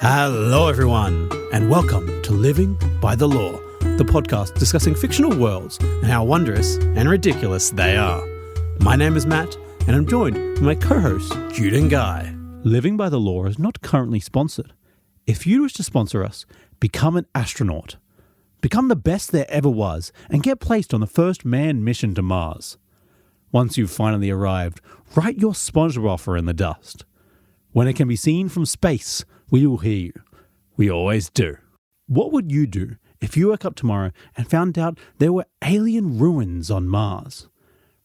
Hello, everyone, and welcome to Living by the Law, the podcast discussing fictional worlds and how wondrous and ridiculous they are. My name is Matt, and I'm joined by my co-hosts, Jude and Guy. Living by the Law is not currently sponsored. If you wish to sponsor us, become an astronaut. Become the best there ever was and get placed on the first manned mission to Mars. Once you've finally arrived, write your sponsorship offer in the dust. When it can be seen from space, we will hear you. We always do. What would you do if you woke up tomorrow and found out there were alien ruins on Mars?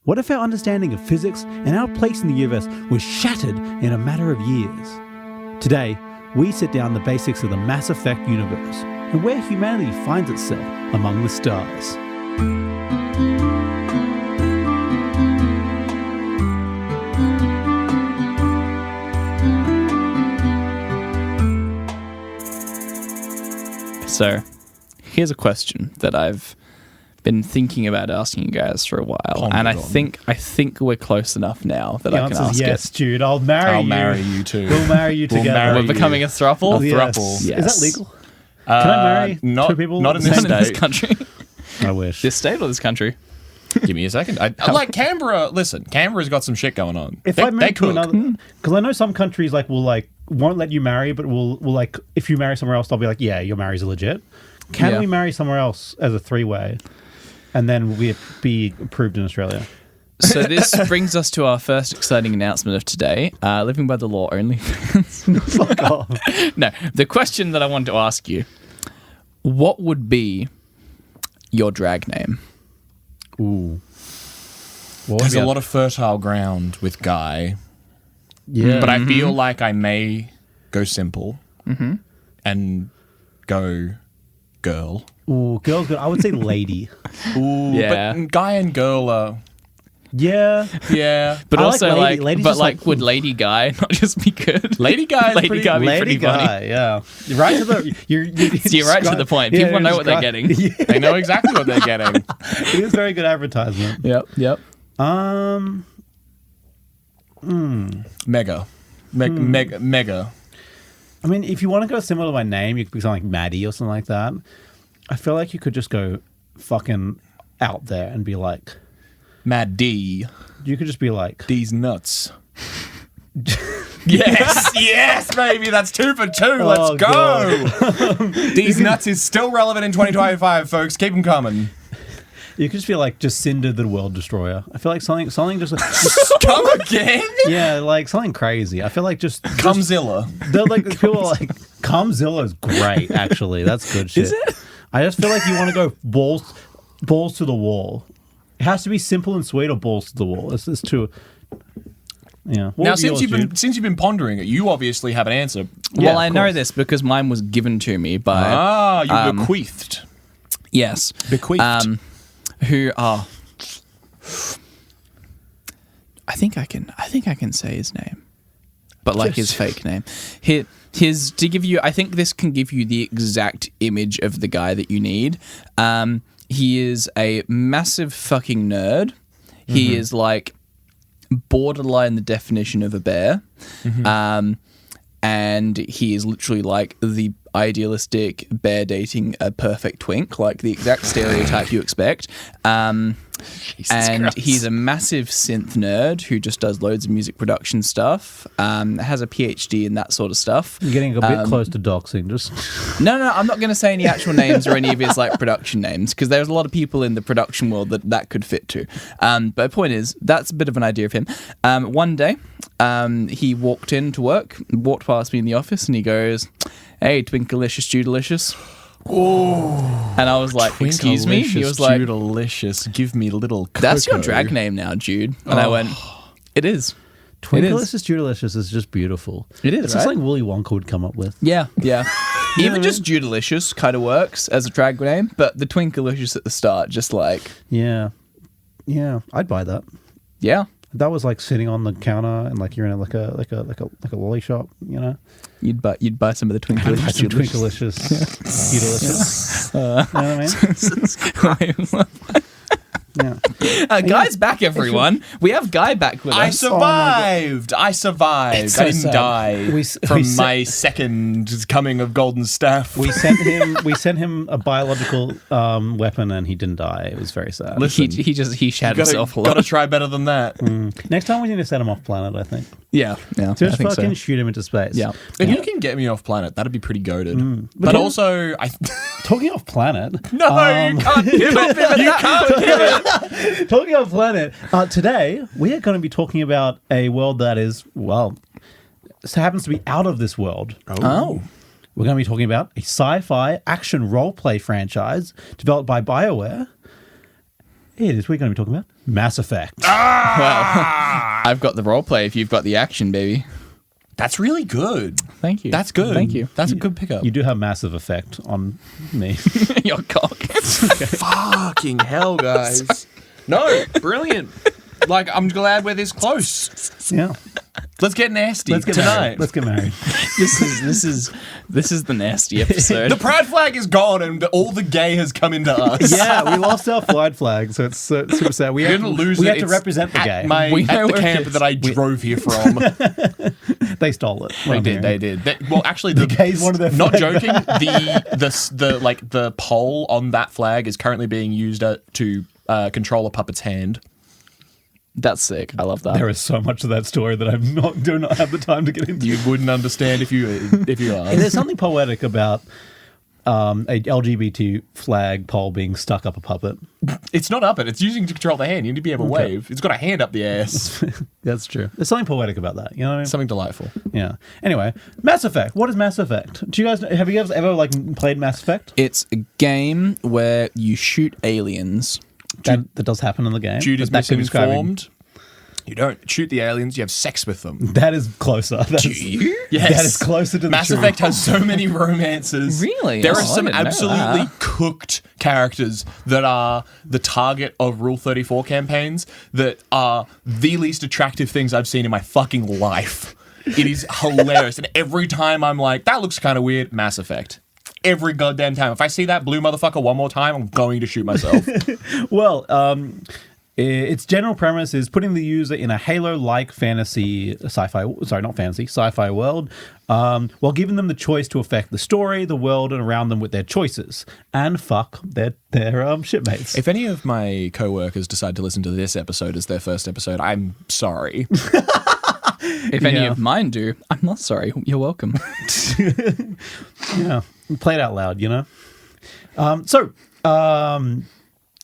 What if our understanding of physics and our place in the universe was shattered in a matter of years? Today, we sit down the basics of the Mass Effect universe and where humanity finds itself among the stars. So, here's a question that I've been thinking about asking you guys for a while, and I think we're close enough now that I can ask yes, it. Jude, I'll marry you too. We'll marry you together. We're becoming a thruple. Yes. Yes. Is that legal? Can I marry two people? Not in Not this in this state. country. I wish. This state or this country? Give me a second. I like Canberra. Listen, Canberra's got some shit going on. If they, I marry to cook. another, because I know some countries won't let you marry, but will if you marry somewhere else, they'll be like, yeah, your marriage is legit. Can we marry somewhere else as a three-way, and then we be approved in Australia? So this brings us to our first exciting announcement of today. Living by the Law only. Fuck off. No, the question that I wanted to ask you: what would be your drag name? Ooh. There's a lot of fertile ground with Guy, Yeah, but I feel like I may go simple and go girl. Ooh, girl's good. I would say lady. Ooh, Yeah. but Guy and girl are Yeah. yeah. But I like also, lady. like, Lady's but just like, like, would Lady Guy not just be good? Lady Guy is Lady pretty- Guy be Lady pretty guy, funny. yeah. Right to the you're Right to the point. People know what they're getting. They know exactly what they're getting. It is very good advertisement. Yep. Mega. Mega. I mean, if you want to go similar to my name, you could be something like Maddie or something like that. I feel like you could just go fucking out there and be like, Mad D. you could just be like, D's nuts. Yes, yes, baby. That's 2 for 2. Let's Oh, go. D's nuts is still relevant in 2025, folks. Keep them coming. you could just be like Jacinda the World Destroyer. I feel like something just Come again? yeah, like something crazy. I feel like just Cumzilla. they're like people are like Comzilla is great. Actually, that's good shit. Is it? I just feel like you want to go balls to the wall. It has to be simple and sweet or balls to the wall. It's too. Yeah. What Now, would be yours, Jude? since you've been pondering it, you obviously have an answer. Well, of I know course. this because mine was given to me by You bequeathed. yes, Bequeathed. who are. I think I can say his name, but like his fake name. His to give you. I think this can give you the exact image of the guy that you need. He is a massive fucking nerd. He is like borderline the definition of a bear. And he is literally like the idealistic bear dating a perfect twink, like the exact stereotype you expect. And Christ. he's a massive synth nerd who just does loads of music production stuff, has a PhD in that sort of stuff. You're getting a bit close to doxing. Just No, I'm not going to say any actual names or any of his like production names because there's a lot of people in the production world that could fit to. But the point is, that's a bit of an idea of him. One day, he walked past me in the office, and he goes, "Hey, Twinkalicious, Judalicious." Oh, and I was like, "Excuse me." He was like, delicious. Give me a little cocoa. "That's your drag name now, Jude." And I went, "It is." Twinkalicious Judalicious is just beautiful. It is, It's right? just like Willy Wonka would come up with. Yeah. Even just Judalicious kind of works as a drag name, but the Twinkalicious at the start, just like, Yeah, I'd buy that. yeah. That was like sitting on the counter and like you're in like a lolly shop, you know. You'd buy some of the Twinkalicious. Some Twinkalicious, Judalicious. You know what I mean? Yeah. Guy's back, everyone. We have Guy back with I us. survived. I survived. It's so I didn't sad. die We from sent- my second coming of Golden Staff. We sent him a biological weapon, and he didn't die. It was very sad. He shat himself a lot. Gotta try better than that. Next time we need to send him off planet. I think Yeah, I just think fucking so. shoot him into space. Yeah. If you can get me off planet, that'd be pretty goated. But then- also, I Talking off planet. no, you can't pivot. You can't pivot. Talking of planet, today we are going to be talking about a world that is, well, happens to be out of this world. Oh. We're going to be talking about a sci-fi action role-play franchise developed by BioWare. It is. We're going to be talking about Mass Effect. Well, I've got the role play if you've got the action, baby. That's really good. Thank you. That's good. Thank you. That's a good pickup. You do have massive effect on me. Your cock. Fucking hell, guys. No, brilliant. Like, I'm glad we're this close. Yeah. Let's get nasty Let's get tonight. married. Let's get married. This is the nasty episode. The pride flag is gone and all the gay has come into us. Yeah, we lost our flight flag, so it's super sad. We We're had gonna to, lose we it. had to It's represent the gay. We know At the where camp it is. that I drove here from. They stole it. They did. Well, actually, the gay's one of their not flag. joking. The pole on that flag is currently being used to control a puppet's hand. That's sick. I love that. There is so much of that story that I do not have the time to get into. You wouldn't understand if you And asked. there's something poetic about a LGBT flag pole being stuck up a puppet. It's not up it. It's using to control the hand. You need to be able to wave. It's got a hand up the ass. That's true. There's something poetic about that. You know what I mean? Something delightful. Yeah. Anyway, Mass Effect. What is Mass Effect? Do you guys have you guys ever like played Mass Effect? It's a game where you shoot aliens. That does happen in the game. Jude is but that could be describing- misinformed. You don't shoot the aliens. You have sex with them. That is closer. That is, Yes. that is closer to the Mass truth. Effect has so many romances. Really? There Oh, are I some didn't know absolutely that. cooked characters that are the target of Rule 34 campaigns that are the least attractive things I've seen in my fucking life. It is hilarious. And every time I'm like, that looks kind of weird, Mass Effect. Every goddamn time. If I see that blue motherfucker one more time, I'm going to shoot myself. Well, its general premise is putting the user in a Halo-like sci-fi world, while giving them the choice to affect the story, the world, and around them with their choices, and fuck their shipmates. If any of my co-workers decide to listen to this episode as their first episode, I'm sorry. If any Yeah. of mine do, I'm not sorry. You're welcome. Yeah, play it out loud, you know.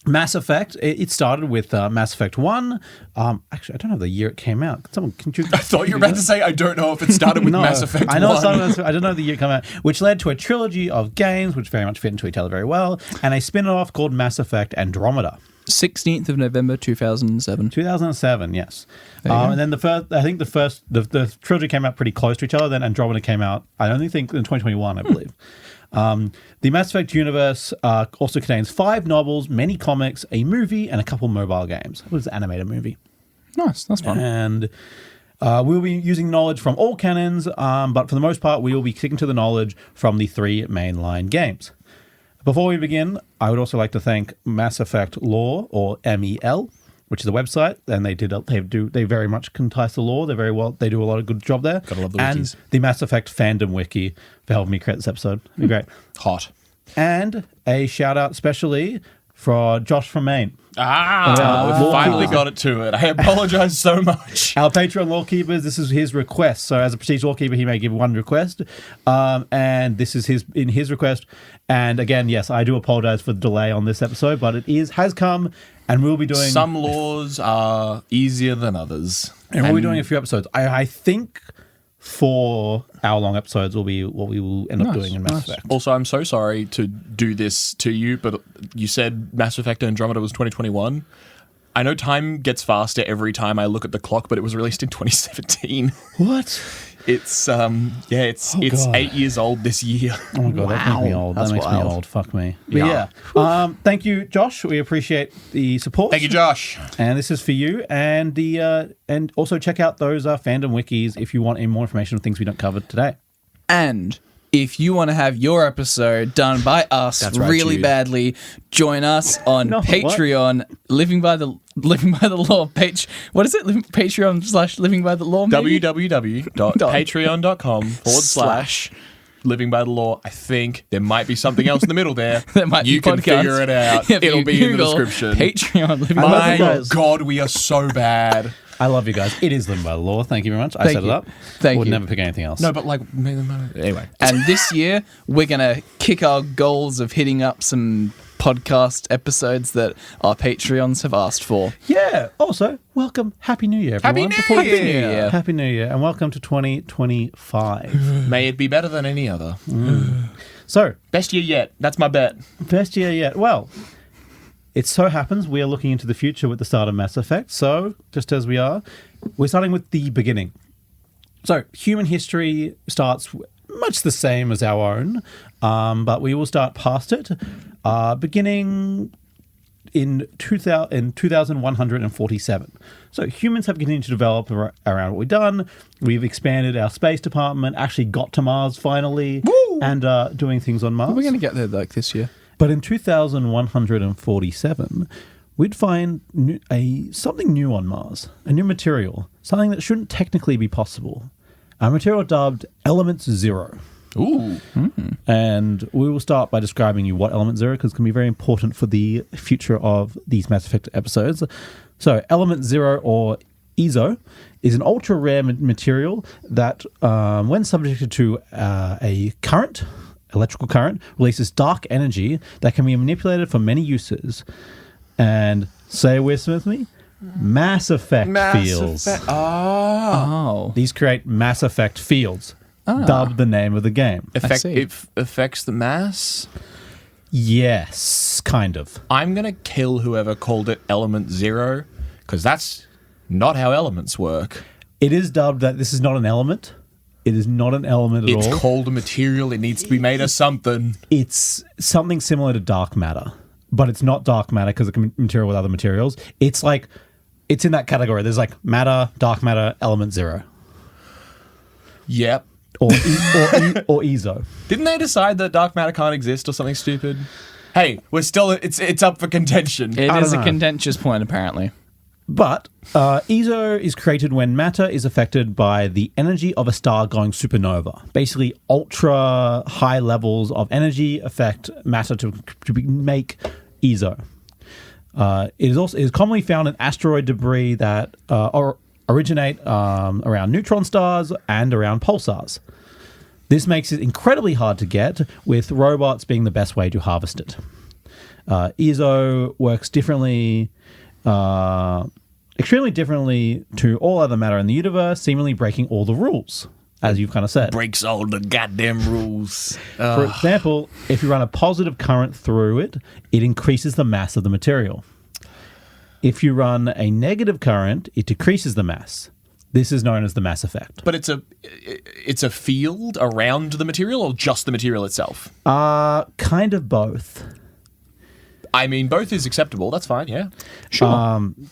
Mass Effect. It started with Mass Effect 1. Actually, I don't know the year it came out. Can you? I thought you were about to say, I don't know if it started with Mass Effect I know 1. it started with, I don't know the year it came out, which led to a trilogy of games which very much fit into each other very well, and a spin-off called Mass Effect Andromeda. 16th of November 2007. 2007, yes. There you go. And then the trilogy came out pretty close to each other. Then Andromeda came out, I only think in 2021, I believe. The Mass Effect universe also contains 5 novels, many comics, a movie, and a couple mobile games. It was an animated movie. Nice. That's fun. And we'll be using knowledge from all canons, but for the most part, we will be sticking to the knowledge from the 3 mainline games. Before we begin, I would also like to thank Mass Effect Lore, or MEL, which is a website, and they very much concise the lore. They do a lot of good job there. Gotta love the and wikis. the Mass Effect fandom wiki for helping me create this episode. It'd be great. Hot. And a shout out specially for Josh from Maine. We finally got it to it. I apologize so much. Our Patreon lore keepers, this is his request. So as a prestige lore keeper, he may give one request. And this is his request. And again, yes, I do apologize for the delay on this episode, but has come, and we'll be doing Some laws are easier than others. and we'll be doing a few episodes. I think 4 hour-long episodes will be what we will end up doing in Mass Effect. Also, I'm so sorry to do this to you, but you said Mass Effect Andromeda was 2021. I know time gets faster every time I look at the clock, but it was released in 2017. What? It's it's God. 8 years old this year. Oh my god, that makes me old. That's That makes me wild. old. Fuck me. But yeah. Thank you, Josh. We appreciate the support. Thank you, Josh. And this is for you. And also check out those fandom wikis if you want any more information on things we don't cover today. And if you want to have your episode done by us That's right, really Jude. badly, join us on No, what? Patreon, Living by the Law. What is it? Patreon / Living by the Law. maybe? www.patreon.com/ Living by the Law. I think there might be something else in the middle there. There might you be can podcasts. figure it out. If It'll you be in the Google description. Patreon, Living I by love the you Law. guys. God, we are so bad. I love you guys. It is Living by the Law. Thank you very much. I Thank set you. it up. Thank Would you. never pick anything else. No, but like anyway. And this year, we're going to kick our goals of hitting up some podcast episodes that our Patreons have asked for. Yeah. Also, welcome. Happy New Year, Happy everyone. New Before we Year. continue, Year. Happy New Year. And welcome to 2025. May it be better than any other. So, Best year yet. That's my bet. best year yet. Well, it so happens we are looking into the future with the start of Mass Effect. So, just as we are, we're starting with the beginning. So, human history starts much the same as our own, but we will start past it, beginning in 2147. So humans have continued to develop around what we've done. We've expanded our space department, actually got to Mars finally, and doing things on Mars. We're going to get there like this year. But in 2147, we'd find something new on Mars, a new material, something that shouldn't technically be possible. A material dubbed Element Zero. Ooh. And we will start by describing you what Element Zero, because it can be very important for the future of these Mass Effect episodes. So, Element Zero, or EZO, is an ultra rare material that, when subjected to a current, electrical current, releases dark energy that can be manipulated for many uses. And say with me, Mass Effect fields. Oh. These create Mass Effect fields. Dubbed the name of the game. see. It affects the mass. Yes, kind of. I'm going to kill whoever called it Element Zero, because that's not how elements work. It is dubbed that this is not an element. It is not an element at It's all. called a material. It needs to be made of something. It's something similar to dark matter, but it's not dark matter because it can material with other materials. It's like, it's in that category. There's like matter, dark matter, element zero. Yep. Or EZO. Didn't they decide that dark matter can't exist or something stupid? Hey, we're still it's up for contention. It I is don't a know. contentious point, apparently. But EZO is created when matter is affected by the energy of a star going supernova. Basically, ultra high levels of energy affect matter to make EZO. It is commonly found in asteroid debris that originate around neutron stars and around pulsars. This makes it incredibly hard to get, with robots being the best way to harvest it. EZO works differently, extremely differently to all other matter in the universe, seemingly breaking all the rules, as you've kind of said. Breaks all the goddamn rules. For example, if you run a positive current through it, it increases the mass of the material. If you run a negative current, it decreases the mass. This is known as the mass effect. But it's a field around the material, or just the material itself? Kind of both. I mean, both is acceptable. That's fine. Yeah.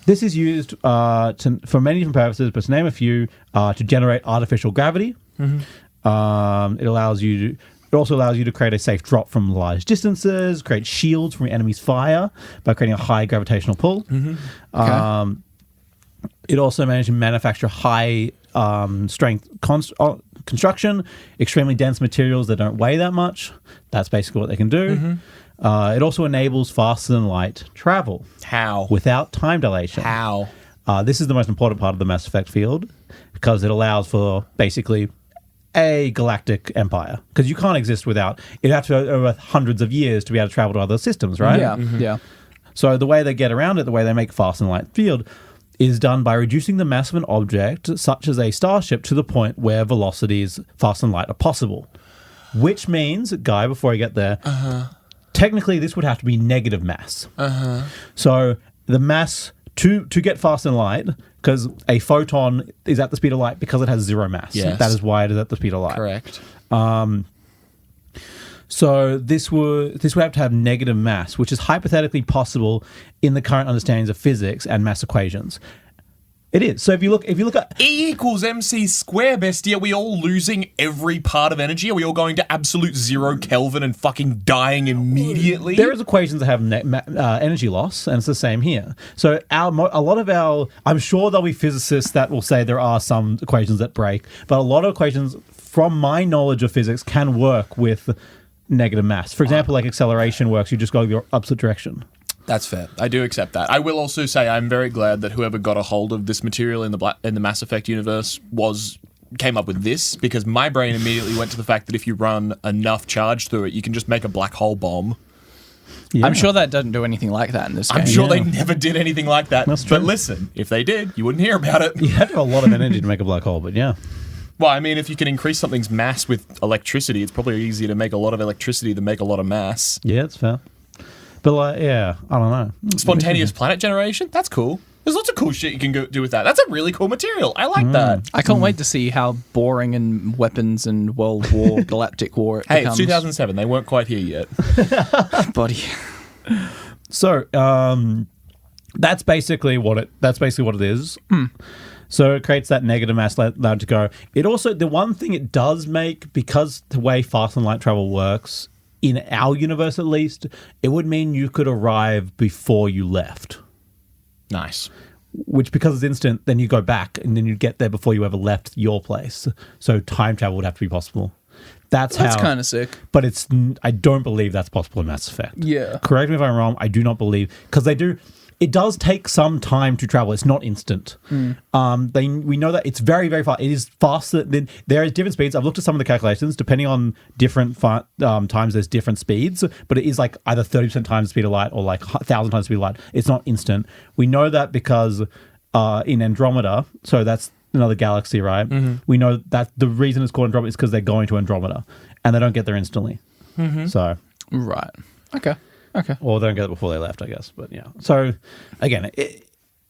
This is used for many different purposes, but to name a few, to generate artificial gravity. It also allows you to create a safe drop from large distances, create shields from your enemy's fire by creating a high gravitational pull. Okay. It also managed to manufacture high strength construction, extremely dense materials that don't weigh that much. That's basically what they can do. It also enables faster than light travel How? without time dilation. How? This is the most important part of the Mass Effect field, because it allows for basically a galactic empire. Because you can't exist without it. Have to go over hundreds of years to be able to travel to other systems, right? Yeah, yeah. So the way they get around it, the way they make fast and light field, is done by reducing the mass of an object, such as a starship, to the point where velocities fast and light are possible. Which means, Guy, before I get there, technically this would have to be negative mass. So the mass to get fast and light, because a photon is at the speed of light because it has zero mass. Yes. That is why it is at the speed of light. Correct. So this would have to have negative mass, which is hypothetically possible in the current understandings of physics and mass equations. It is. So if you look at E equals MC square, bestie. Are we all losing every part of energy? Are we all going to absolute 0 Kelvin and fucking dying immediately? there is equations that have energy loss, and it's the same here. So a lot of our, I'm sure there'll be physicists that will say there are some equations that break, but a lot of equations, from my knowledge of physics, can work with negative mass. For example, like acceleration works, you just go your opposite direction. That's fair. I do accept that. I will also say I'm very glad that whoever got a hold of this material in the Mass Effect universe came up with this, because my brain immediately went to the fact that if you run enough charge through it, you can just make a black hole bomb. Yeah. I'm sure that doesn't do anything like that in this game. I'm sure Yeah. they never did anything like that. That's true. But listen, if they did, you wouldn't hear about it. You have to have a lot of energy to make a black hole, but yeah. Well, I mean, if you can increase something's mass with electricity, it's probably easier to make a lot of electricity than make a lot of mass. Yeah, it's fair. But like, yeah, I don't know. Spontaneous planet generation? That's cool. There's lots of cool shit you can do with that. That's a really cool material. I like that. I can't wait to see how boring in weapons and World War, Galactic War it Hey, becomes. it's 2007. They weren't quite here yet. Buddy. So, that's basically what it is. So it creates that negative mass allowed to go. It also, the one thing it does make, because the way fast and light travel works, in our universe at least, it would mean you could arrive before you left. Nice. Which, because it's instant, then you go back and then you get there before you ever left your place. So time travel would have to be possible. That's kind of sick. But I don't believe that's possible in Mass Effect. Yeah. Correct me if I'm wrong. I do not believe, because it does take some time to travel. It's not instant. We know that it's very, very fast. It is faster than, there is different speeds. I've looked at some of the calculations. Depending on different times, there's different speeds, but it is like either 30% times the speed of light or like 1,000 times the speed of light. It's not instant. We know that because in Andromeda, so that's another galaxy, right? We know that the reason it's called Andromeda is because they're going to Andromeda and they don't get there instantly. So, Right. Okay. or they don't get it before they left, I guess. But yeah. So again,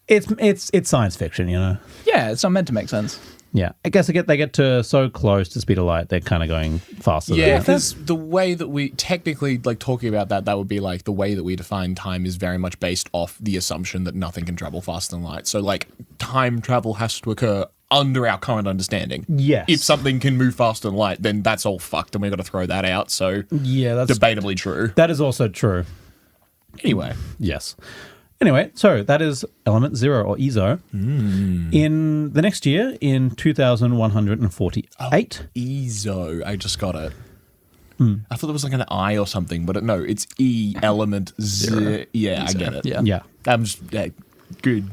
it's science fiction, you know. Yeah, it's not meant to make sense. Yeah, I guess they get to so close to speed of light, they're kind of going faster. Yeah, than because the way that we technically, like, talking about that would be like the way that we define time is very much based off the assumption that nothing can travel faster than light. So, like, time travel has to occur under our current understanding. Yes. If something can move faster than light, then that's all fucked, and we've got to throw that out. So, Yeah, that's debatably true. that is also true. Anyway, Yes. Anyway, so that is Element Zero, or EZO. In the next year, in 2148. EZO, I just got it. I thought it was like an I or something, but no, it's E element Z. Yeah, I get it. Yeah. Yeah. I'm just good.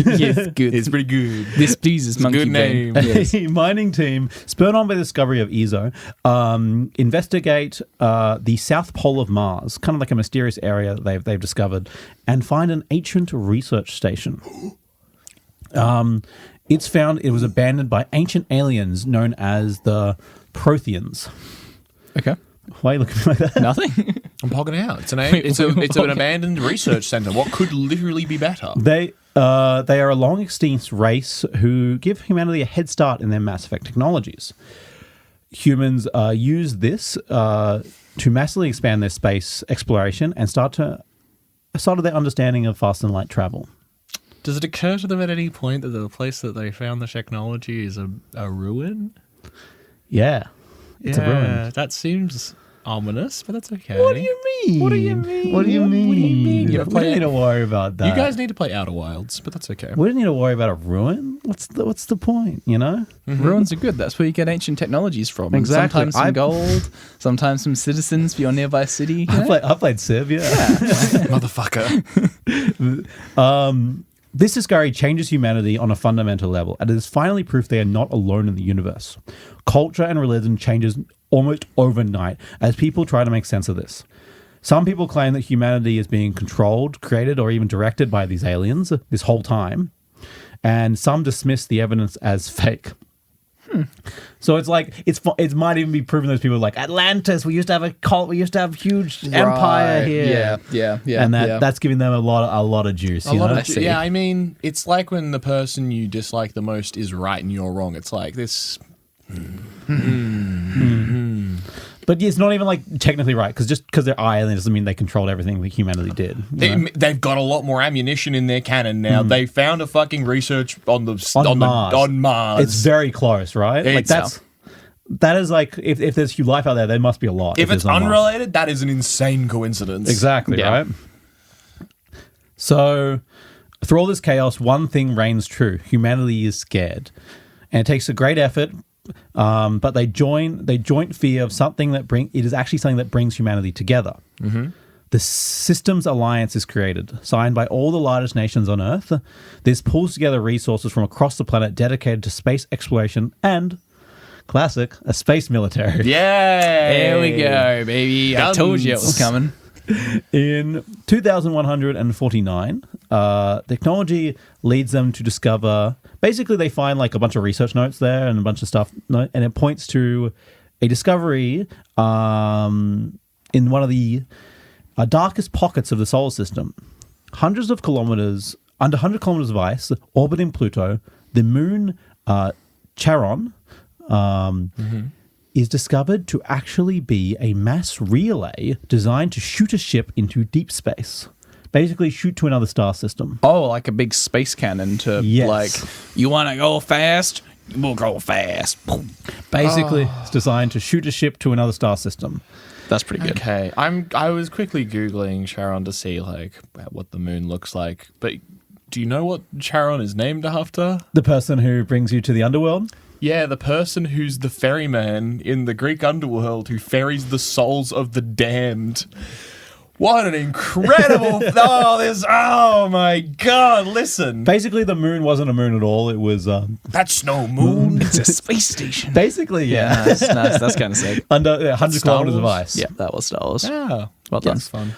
Yes, good. It's pretty good. This pleases It's a Monkey good Brain. name. A mining team, spurred on by the discovery of EZO, investigate the South Pole of Mars, kind of like a mysterious area that they've discovered, and find an ancient research station. It's found it was abandoned by ancient aliens known as the Protheans. Okay. Why are you looking like that? Nothing. I'm pogging out. It's an abandoned research center. What could literally be better? They are a long extinct race who give humanity a head start in their Mass Effect technologies. Humans use this to massively expand their space exploration and started their understanding of fast and light travel. Does it occur to them at any point that the place that they found the technology is a ruin? Yeah, it's a ruin. That seems ominous, but that's okay. What do you mean? What do you mean? What do you mean? What do you mean? You We don't need to worry about that. You guys need to play Outer Wilds, but that's okay. We don't need to worry about a ruin. What's the point? You know? Ruins are good. That's where you get ancient technologies from. And Exactly. Sometimes some gold, sometimes some citizens for your nearby city. You know? I played Civ. Yeah. Motherfucker. This discovery changes humanity on a fundamental level, and it is finally proof they are not alone in the universe. Culture and religion changes almost overnight as people try to make sense of this. Some people claim that humanity is being controlled, created, or even directed by these aliens this whole time, and some dismiss the evidence as fake. So it's like it might even be proven those people are like Atlantis. We used to have a cult. We used to have a huge empire Right. here. Yeah. And that's giving them a lot of juice. You know? I see. Yeah, I mean, it's like when the person you dislike the most is right and you're wrong. It's like this. But it's not even like technically right, because just because they're islands doesn't mean they controlled everything that humanity did. you know? They've got a lot more ammunition in their cannon now. They found a fucking research on Mars. On Mars. It's very close, right? It's- that is like if there's life out there, there must be a lot. if it's there's on Mars. unrelated, that is an insane coincidence. Exactly, Yeah. right? So, through all this chaos, one thing reigns true. Humanity is scared. And it takes a great effort, but they joint fear of something it is actually something that brings humanity together. Mm-hmm. The Systems Alliance is created, signed by all the largest nations on Earth. This pulls together resources from across the planet dedicated to space exploration and, classic, a space military. Yeah. There we go, baby. I told you it was coming. In 2149, technology leads them to discover. Basically, they find like a bunch of research notes there and a bunch of stuff, and it points to a discovery in one of the darkest pockets of the solar system. Hundreds of kilometers, under 100 kilometers of ice, orbiting Pluto, the moon Charon. Is discovered to actually be a mass relay designed to shoot a ship into deep space. Basically, shoot to another star system. Oh, like a big space cannon to Yes. like, you want to go fast? We'll go fast. Boom. Basically, it's designed to shoot a ship to another star system. That's pretty good. Okay, I was quickly googling Charon to see like what the moon looks like, but do you know what Charon is named after? The person who brings you to the underworld? Yeah, the person who's the ferryman in the Greek underworld who ferries the souls of the damned. What an incredible! Oh my god! Listen, Basically, the moon wasn't a moon at all. It was that's no moon. It's a space station. basically, yeah, Nice. That's kind of sick. under 100 Star kilometers of Wars? ice. Yeah, that was Star Wars. Yeah, Well done. that's fun.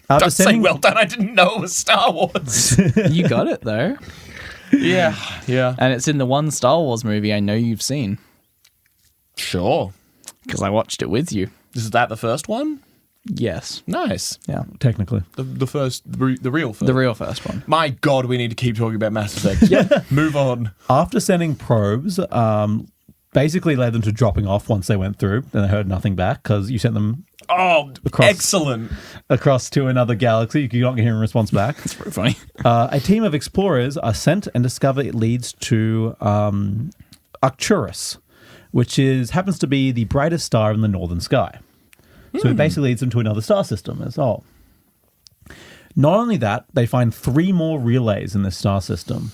After Don't say sending, well done. I didn't know it was Star Wars. You got it though, yeah, yeah, and it's in the one Star Wars movie I know you've seen sure. because I watched it with you. Is that the first one? Yes. Nice. Yeah. technically. The first, the real first. The real first one. My God, we need to keep talking about Mass Effect. Move on. After sending probes, basically led them to dropping off once they went through, and they heard nothing back because you sent them Oh, excellent. across to another galaxy. You're not getting a response back. It's pretty funny. A team of explorers are sent and discover it leads to Arcturus, which happens to be the brightest star in the northern sky. So it basically leads them to another star system as well. Not only that, they find 3 more relays in this star system.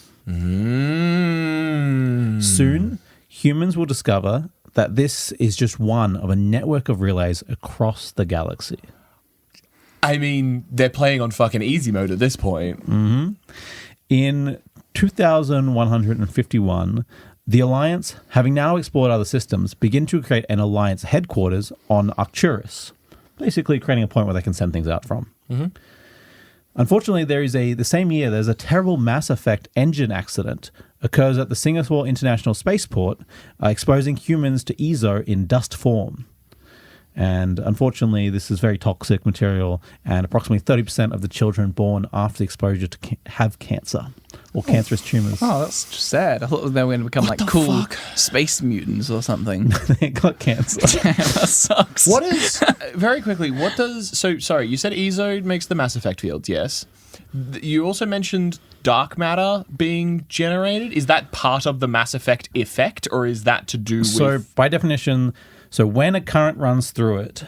Soon, humans will discover that this is just one of a network of relays across the galaxy. I mean, they're playing on fucking easy mode at this point. In 2151, the Alliance, having now explored other systems, begin to create an Alliance headquarters on Arcturus, basically creating a point where they can send things out from. Unfortunately, the same year, there's a terrible Mass Effect engine accident occurs at the Singapore International Spaceport, exposing humans to EZO in dust form. And unfortunately, this is very toxic material, and approximately 30% of the children born after the exposure have cancer or cancerous tumors. Oh, that's just sad. I thought they were going to become like cool space mutants or something. They got cancer. That sucks. What is very quickly? What does sorry? You said EZO makes the Mass Effect fields. Yes. You also mentioned dark matter being generated. Is that part of the Mass Effect effect, or is that to do So, with? by definition, when a current runs through it,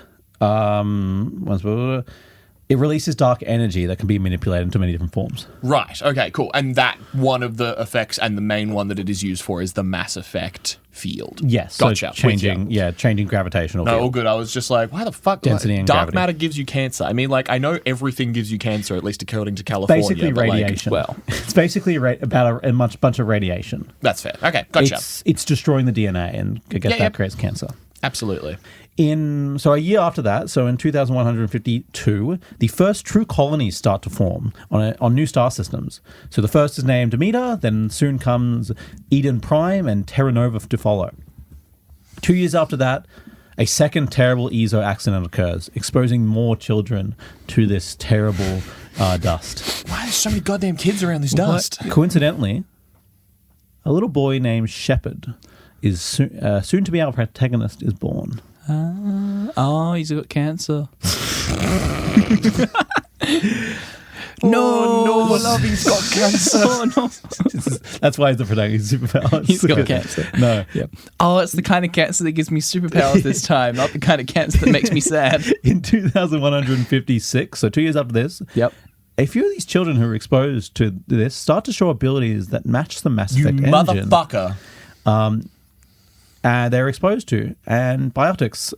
it releases dark energy that can be manipulated into many different forms. Right. Okay. Cool. And that one of the effects, and the main one that it is used for, is the Mass Effect field. Yes. Gotcha. So With ya. changing gravitational No, field. all good. I was just like, why the fuck? Density and dark gravity. matter gives you cancer. I mean, like, I know everything gives you cancer, at least according to California. Basically but, like, radiation. well. It's basically about a bunch of radiation. that's fair. Okay. Gotcha. It's destroying the DNA, and I guess Yeah, that yep. creates cancer. Absolutely. So a year after that, so in 2152, the first true colonies start to form on new star systems. So the first is named Demeter, then soon comes Eden Prime and Terra Nova to follow. 2 years after that, a second terrible EZO accident occurs, exposing more children to this terrible dust. Why there's so many goddamn kids around this dust? Coincidentally, a little boy named Shepard is soon to be our protagonist is born. Oh, he's got cancer. No, love, he's got cancer. Oh, no. That's why he's the protecting superpowers. He's got cancer. No. Yep. Oh, it's the kind of cancer that gives me superpowers this time, not the kind of cancer that makes me sad. In 2156, so 2 years after this, Yep. a few of these children who are exposed to this start to show abilities that match the Mass You Effect engine. motherfucker. And they're exposed to, and biotics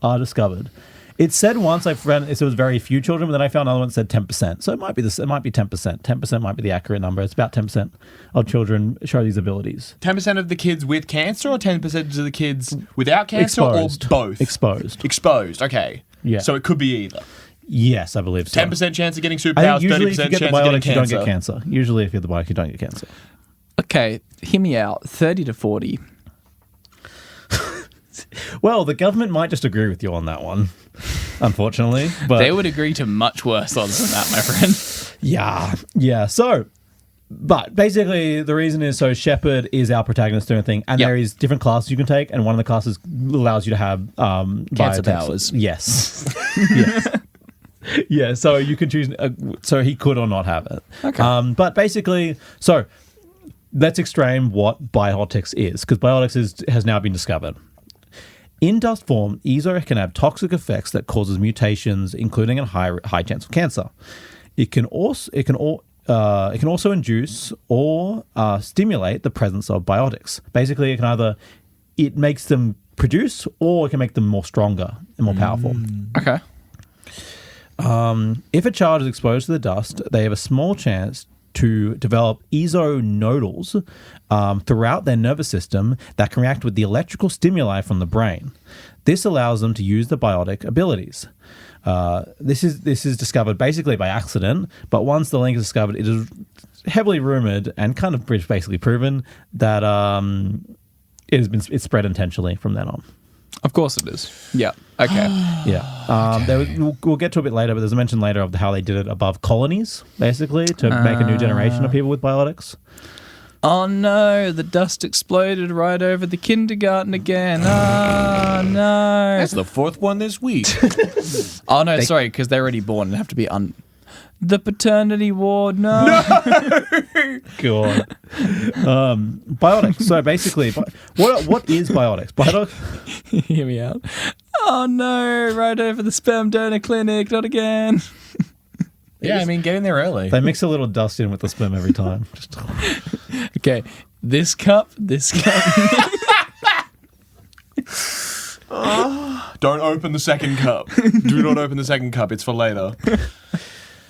are discovered. It said once I found it was very few children, but then I found another one that said 10%. So it might be this. It might be 10%. 10% might be the accurate number. It's about 10% of children show these abilities. 10% of the kids with cancer or 10% of the kids without cancer Exposed. or both? Exposed. Exposed, okay. Yeah. So it could be either. Yes, I believe so. 10% chance of getting I superpowers, think usually if 30% you get chance the of getting biotics, you don't cancer. get cancer. Usually if you get the biotics, you don't get cancer. Okay, hear me out. 30 to 40. Well, the government might just agree with you on that one, unfortunately. But They would agree to much worse odds than that, my friend. Yeah. So, but basically, the reason is so Shepard is our protagonist doing a thing, and Yep. there is different classes you can take, and one of the classes allows you to have Cancer biotics. powers. Yes. Yes. Yeah. So you can choose. So he could or not have it. Okay. But basically, so let's explain what biotics is, because biotics has now been discovered. In dust form, Ezo can have toxic effects that causes mutations, including a high chance of cancer. It can also induce or stimulate the presence of biotics. Basically, it makes them produce, or it can make them more stronger and more powerful. Okay. If a child is exposed to the dust, they have a small chance to develop isonodals throughout their nervous system that can react with the electrical stimuli from the brain. This allows them to use the biotic abilities. This is discovered basically by accident, but once the link is discovered, it is heavily rumored and kind of basically proven that it's spread intentionally from then on. Of course it is. Yeah. Okay. Yeah. We'll get to a bit later, but there's a mention later of how they did it above colonies, basically, to make a new generation of people with biotics. Oh no, the dust exploded right over the kindergarten again. Oh no. That's the fourth one this week. Oh no, sorry, because they're already born and have to be the paternity ward. No. God. Biotics. So basically, what is biotics? Hear me out. Oh no, right over the sperm donor clinic, not again. Yeah, I mean, get in there early. They mix a little dust in with the sperm every time. Okay, this cup. Don't open the second cup. Do not open the second cup. It's for later.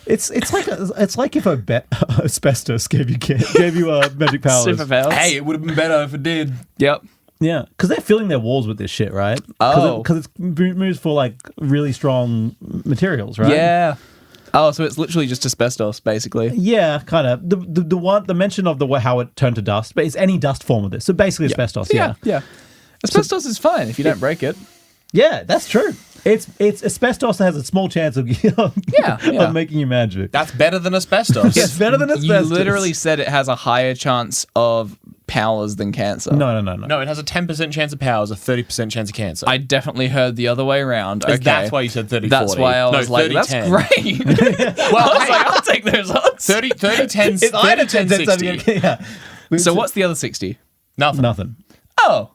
It's like if asbestos gave you magic powers. Superpowers. Hey, it would have been better if it did. Yep. Yeah, because they're filling their walls with this shit, right? Oh. Because it's moves for like really strong materials, right? Yeah. Oh, so it's literally just asbestos, basically. Yeah, kind of. The mention of how it turned to dust, but it's any dust form of this. So basically asbestos. Yeah. Yeah. Asbestos is fine if you don't break it. Yeah, that's true. It's asbestos that has a small chance of Yeah. making you magic. That's better than asbestos. It's better than asbestos. You literally said it has a higher chance of powers than cancer. No. No, it has a 10% chance of powers, a 30% chance of cancer. I definitely heard the other way around. Okay. That's why you said 30-40. That's why I was like, 30-10. that's great. Well, I was like, I'll take those odds. 30, 10, It's either 10, 60. Yeah. So what's the other 60? Nothing. Oh,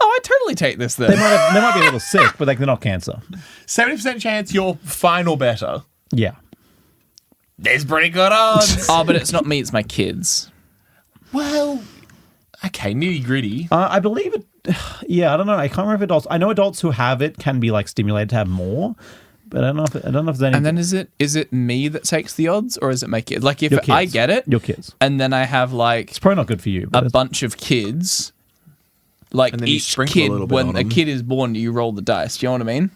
I totally take this then. They might be a little sick, but they're not cancer. 70% chance you're fine or better. Yeah. There's pretty good odds. Oh, but it's not me, it's my kids. Well, okay, nitty gritty. I believe it. Yeah, I don't know. I can't remember if adults. I know adults who have it can be like stimulated to have more, but I don't know if there's any. And then is it me that takes the odds or is it my kids? Like if Your kids. I get it, Your kids. and then I have like It's probably not good for you. But a bunch of kids, like And then you each sprinkle a kid, little bit when on a them. kid is born, you roll the dice. Do you know what I mean?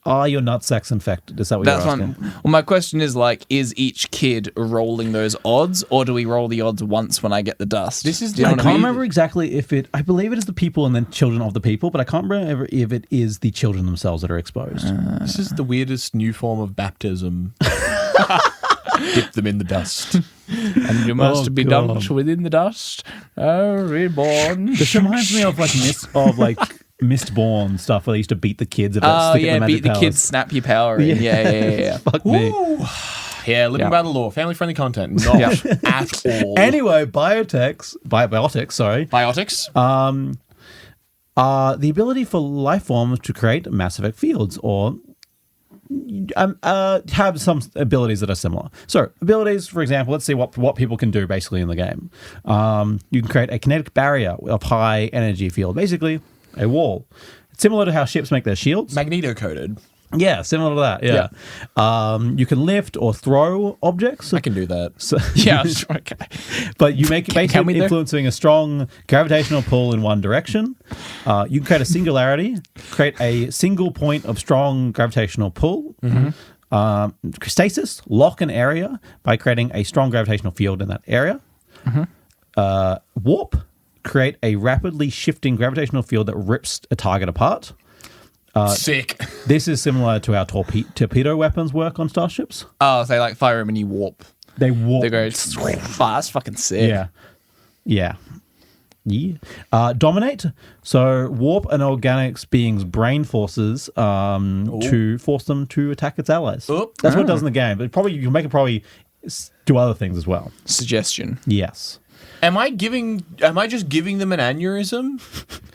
Are your nutsacks infected? Is that what That's you're what asking? well, my question is like, is each kid rolling those odds, or do we roll the odds once when I get the dust? This is Do you the- know I what can't I mean? remember exactly if it. I believe it is the people and then children of the people, but I can't remember if it is the children themselves that are exposed. This is the weirdest new form of baptism. Dip them in the dust. And you must Oh, be God. dumped within the dust. Oh, reborn. This reminds me of like Mistborn stuff where they used to beat the kids. If Oh, stick at yeah, magic beat the powers. kids, snap your power in. Yeah. Fuck me. Yeah, living Yeah. by the law, family-friendly content, not at all. Anyway, biotics, sorry, Biotics. the ability for life forms to create Mass Effect fields or have some abilities that are similar. So, abilities, for example, let's see what people can do basically in the game. You can create a kinetic barrier of high energy field, basically a wall. It's similar to how ships make their shields. Magneto-coded. Yeah, similar to that. Yeah. You can lift or throw objects. I can do that. So, Yeah, okay. but you make it Can we basically though? influencing a strong gravitational pull in one direction. You can create a singularity, create a single point of strong gravitational pull. Stasis, lock an area by creating a strong gravitational field in that area. Warp, create a rapidly shifting gravitational field that rips a target apart. Sick. This is similar to how torpedo weapons work on starships. Oh, so they like fire him and you warp. They warp. They go, that's fucking sick. Yeah. Dominate. So warp an organics being's brain forces to force them to attack its allies. Oop. That's what it does in the game. But probably you can make it do other things as well. Suggestion. Yes. Am I just giving them an aneurysm?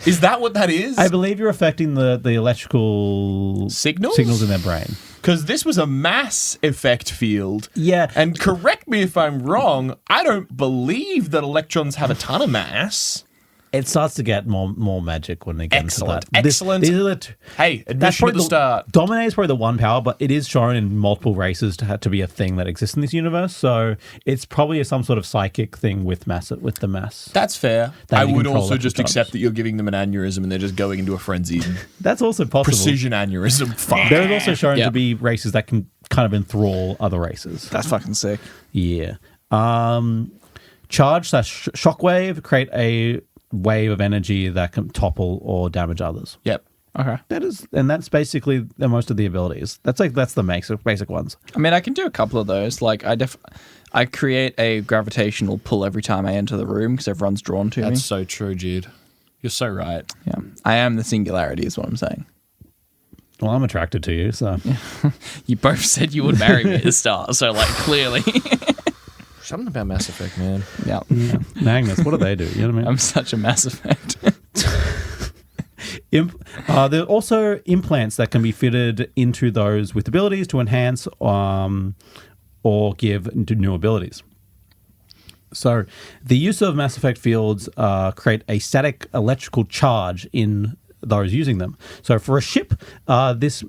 Is that what that is? I believe you're affecting the electrical Signals? in their brain. Because this was a mass effect field. Yeah. And correct me if I'm wrong, I don't believe that electrons have a ton of mass. It starts to get more magic when they get Excellent. into that. Excellent. These are the Hey, admission at the start. Dominate is probably the one power, but it is shown in multiple races to be a thing that exists in this universe. So it's probably some sort of psychic thing with the mass. That's fair. That I you would control also just electrons. accept that you're giving them an aneurysm and they're just going into a frenzy. That's also possible. Precision aneurysm. Fuck. There is also shown Yeah. to be races that can kind of enthrall other races. That's fucking sick. Yeah. Charge / shockwave, create a wave of energy that can topple or damage others. Yep. Okay. That's basically most of the abilities. That's the basic ones. I mean, I can do a couple of those. Like, I create a gravitational pull every time I enter the room because everyone's drawn to me. That's so true, Jude. You're so right. Yeah. I am the singularity is what I'm saying. Well, I'm attracted to you, so You both said you would marry me at the start, so, like, clearly. Something about Mass Effect, man. Yeah. Magnus, what do they do? You know what I mean? I'm such a Mass Effect. There are also implants that can be fitted into those with abilities to enhance or give new abilities. So the use of Mass Effect fields create a static electrical charge in those using them. So for a ship, this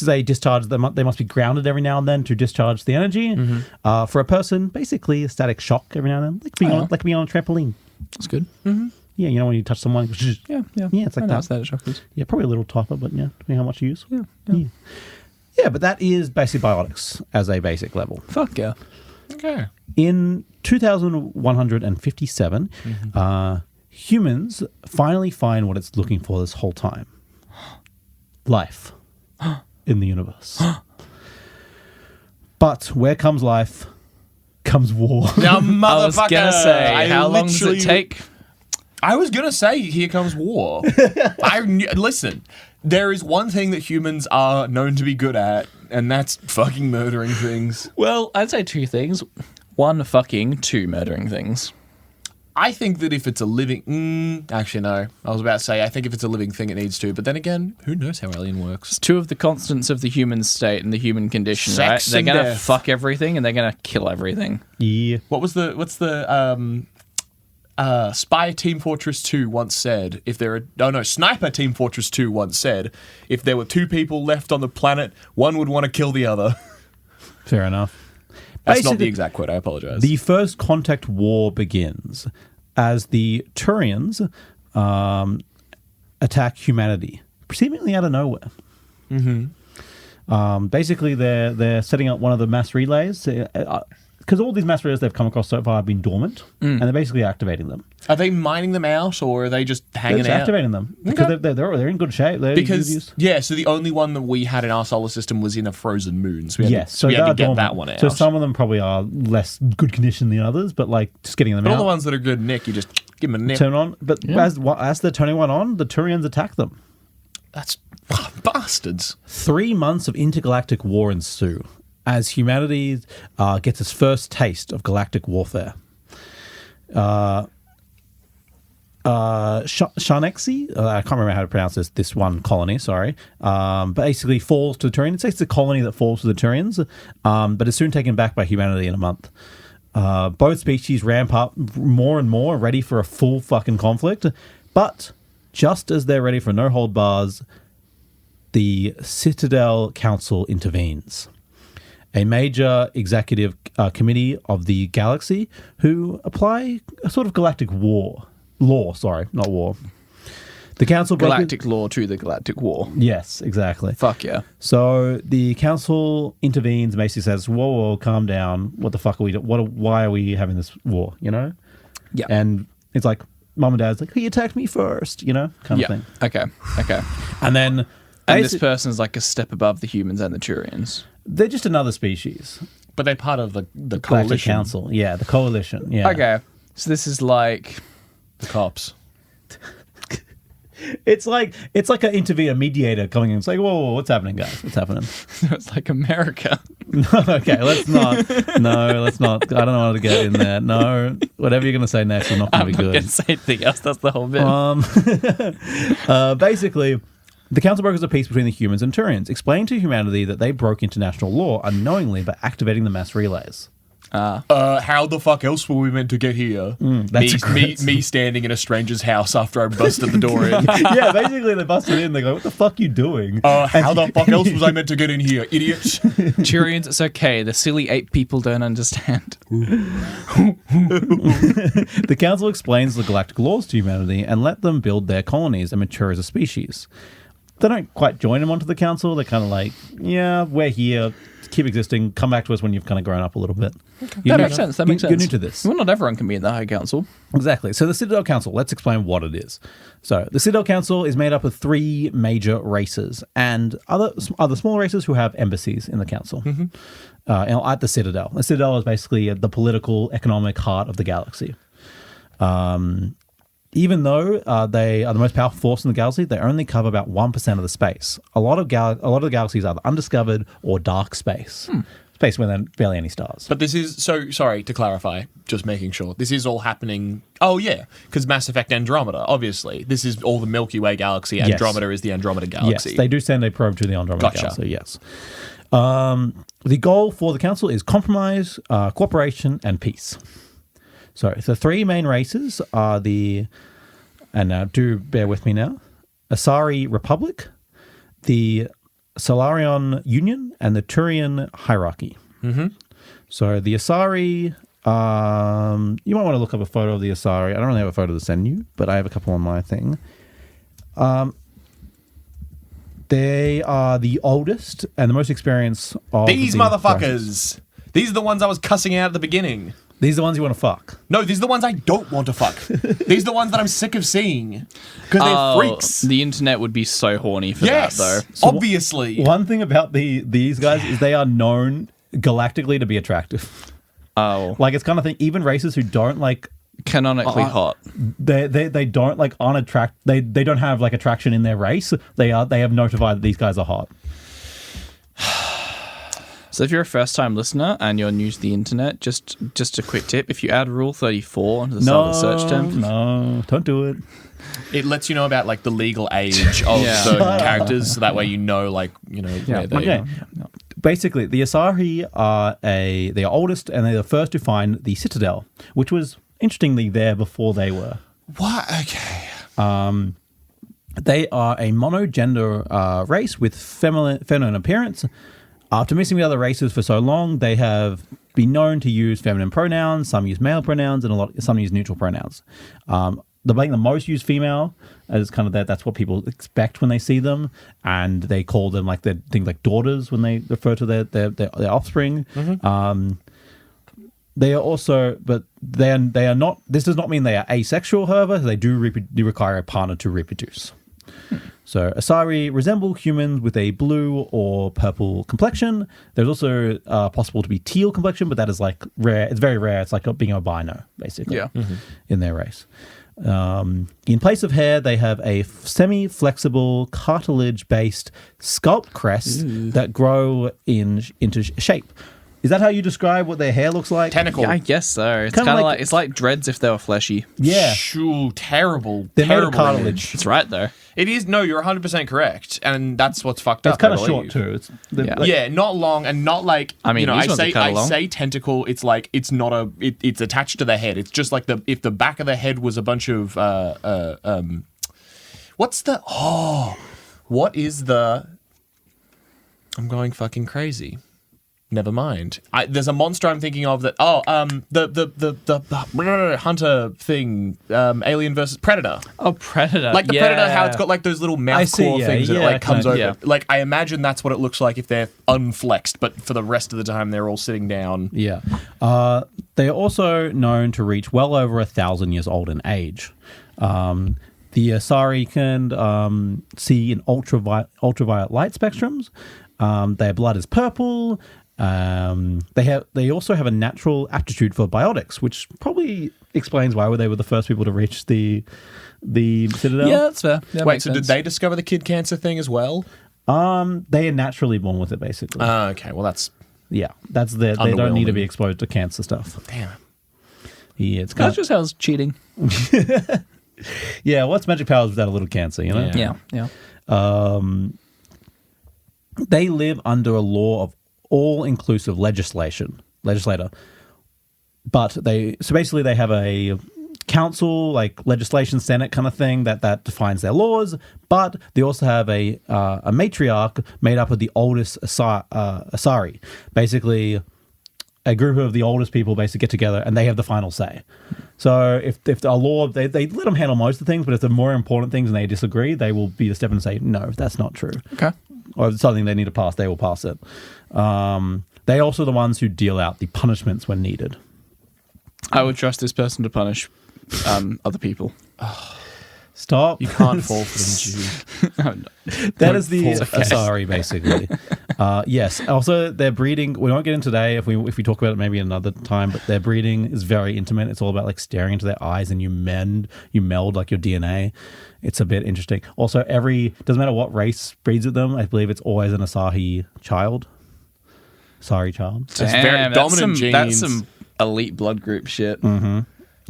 is a discharge. They must be grounded every now and then to discharge the energy. For a person, basically a static shock every now and then, like being on a trampoline. That's good. Yeah, you know when you touch someone. Yeah. Yeah, it's like I know that. it's that chocolates. Yeah, probably a little tougher, but yeah, depending how much you use. Yeah, but that is basically biotics as a basic level. Fuck yeah. Okay. In 2157, humans finally find what it's looking for this whole time. Life in the universe. But where comes life, comes war. Now, motherfucker. I was gonna say, how long does it take? I was gonna say, here comes war. Listen, there is one thing that humans are known to be good at, and that's fucking murdering things. Well, I'd say two things. One, fucking. Two, murdering things. I think that if it's a living... actually, no. I was about to say, I think if it's a living thing, it needs to. But then again, who knows how Alien works? It's two of the constants of the human state and the human condition, Sex right? They're and gonna death. fuck everything and they're gonna kill everything. Yeah. What's the Spy Team Fortress 2 once said, Sniper Team Fortress 2 once said, if there were two people left on the planet, one would want to kill the other. Fair enough. That's not the Basically, exact quote, I apologize. The first contact war begins as the Turians attack humanity, seemingly out of nowhere. Basically, they're setting up one of the mass relays, because all these mass relays they've come across so far have been dormant, and they're basically activating them. Are they mining them out, or are they just hanging They're just out? activating them because Okay. they're in good shape. They're Because so the only one that we had in our solar system was in a frozen moon, so we had yes, to, we had they to are get dormant. that one out. So some of them probably are less good condition than others, but like just getting them but all out. the ones that are good, Nick, you just give them a nip. Turn on, but as they're turning one on, the Turians attack them. That's bastards. 3 months of intergalactic war ensue as humanity gets its first taste of galactic warfare. Shanexi, I can't remember how to pronounce this one colony, sorry, basically falls to the Turians. It's a colony that falls to the Turians, but is soon taken back by humanity in a month. Both species ramp up more and more, ready for a full fucking conflict, but just as they're ready for no hold bars, the Citadel Council intervenes. A major executive committee of the galaxy who apply a sort of galactic law. Not war. The council Galactic law to the galactic war. Yes, exactly. Fuck yeah. So the council intervenes, basically says, "Whoa, calm down. What the fuck are we doing? Why are we having this war? You know?" Yeah. And it's like mom and dad's like, "He attacked me first," you know, kind of Yeah. thing. Okay. And then And this person is like a step above the humans and the Turians. they're just another species. But they're part of the Galactic coalition. Council, yeah, the coalition, yeah. Okay. So this is like The cops. It's like an interviewer mediator coming in. It's like, whoa, what's happening, guys? What's happening? it's like America. Okay, let's not. No, let's not. I don't know how to get in there. No, whatever you're going to say next is not going I'm to not be going good. to say anything else. That's the whole bit. Basically, the council brokers a peace between the humans and Turians, explaining to humanity that they broke international law unknowingly by activating the mass relays. How the fuck else were we meant to get here? that's Me standing in a stranger's house after I busted the door in. Yeah, basically they busted in. They go, "What the fuck you doing?" How the fuck else was I meant to get in here, idiots? Turians, it's okay. The silly ape people don't understand. The council explains the galactic laws to humanity and let them build their colonies and mature as a species. They don't quite join them onto the council. They're kind of like, yeah, we're here, keep existing, come back to us when you've kind of grown up a little bit. That makes sense. That makes sense. You're new to this. Well, not everyone can be in the High Council. Exactly. So the Citadel Council, let's explain what it is. So the Citadel Council is made up of 3 major races and other small races who have embassies in the council at the Citadel. The Citadel is basically the political, economic heart of the galaxy. Even though they are the most powerful force in the galaxy, they only cover about 1% of the space. A lot of the galaxies are either undiscovered or dark space. Space where there are barely any stars. But this is, so sorry to clarify, just making sure. This is all happening. Oh, yeah, because Mass Effect Andromeda, obviously. This is all the Milky Way galaxy. Andromeda is the Andromeda galaxy. Yes, they do send a probe to the Andromeda Gotcha. Galaxy, yes. The goal for the council is compromise, cooperation, and peace. So the 3 main races are and do bear with me now, Asari Republic, the Solarian Union, and the Turian Hierarchy. Mm-hmm. So the Asari, you might want to look up a photo of the Asari. I don't really have a photo to send you, but I have a couple on my thing. They are the oldest and the most experienced of These the motherfuckers. races. These are the ones I was cussing out at the beginning. These are the ones you want to fuck. No, these are the ones I don't want to fuck. These are the ones that I'm sick of seeing. Because they're freaks. The internet would be so horny for Yes, that, though. obviously. One thing about these guys is they are known galactically to be attractive. Oh, Like it's kind of thing. Even races who don't like canonically hot. they don't like they don't have like attraction in their race. They have notified that these guys are hot. So if you're a first-time listener and you're new to the internet, just a quick tip: if you add Rule 34 onto the start of the search term, No, don't do it. It lets you know about like the legal age of Yeah. certain characters, so that way you know, like, you know, where they Okay. Basically, the Asari are they are oldest and they're the first to find the Citadel, which was interestingly there before they were. What? Okay. They are a monogender race with feminine appearance. After mixing with other races for so long, they have been known to use feminine pronouns. Some use male pronouns, and some use neutral pronouns. The most used female as kind of that's what people expect when they see them, and they call them like things like daughters when they refer to their offspring. They are also, but they are not. This does not mean they are asexual. However, they do require a partner to reproduce. So Asari resemble humans with a blue or purple complexion. There's also possible to be teal complexion, but that is like rare. It's very rare. It's like being albino, basically, in their race. In place of hair, they have a semi-flexible cartilage-based scalp crests that grow into shape. Is that how you describe what their hair looks like? Tentacle. Yeah, I guess so. It's Kinda kind of like- like it's like dreads if they were fleshy. Yeah, Shoo, terrible. they're made of terrible cartilage. image. It's right though. It is. No, you're 100% correct, and that's what's fucked up. It's kind I of short believe. too. It's Yeah. Yeah, not long and not like. I mean, you know, these ones are kinda I long. say tentacle. It's like it's not a. It's attached to the head. It's just like if the back of the head was a bunch of what's the what is the? I'm going fucking crazy. Never mind. There's a monster I'm thinking of that. The hunter thing. Alien versus Predator. Oh, Predator. Like the Predator, how it's got like those little I mouth see, claw yeah, things and it yeah, like comes kinda, over. yeah. Like I imagine that's what it looks like if they're unflexed, but for the rest of the time they're all sitting down. Yeah. They are also known to reach well over 1,000 years old in age. The Asari can see in ultraviolet light spectrums. Their blood is purple. They also have a natural aptitude for biotics, which probably explains why they were the first people to reach the Citadel. Yeah, that's fair. Yeah, Wait, makes so did sense. they discover the kid cancer thing as well? They are naturally born with it, basically. Okay, well that's Yeah, that's they don't need to be Underwhelming. exposed to cancer stuff. damn. Yeah, it's kind That just sounds cheating. yeah. What's magic powers without a little cancer? You know. Yeah, yeah. They live under a law of all-inclusive legislator, but they have a council, like legislation senate kind of thing that defines their laws. But they also have a matriarch made up of the oldest Asari, basically. A group of the oldest people basically get together and they have the final say. So if a law, they let them handle most of the things, but if the more important things and they disagree, they will be the step in and say, no, that's not true. Okay. Or if it's something they need to pass, they will pass it. They're also the ones who deal out the punishments when needed. I would trust this person to punish other people. Stop. You can't fall for them, Jude. Oh, no. That is the Okay. Asari, basically. Yes. Also, their breeding, we won't get into today if we talk about it maybe another time, but their breeding is very intimate. It's all about like staring into their eyes and you meld like your DNA. It's a bit interesting. Also, doesn't matter what race breeds with them, I believe it's always an Asahi child. Asari child. It's very Damn, dominant genes. That's some elite blood group shit.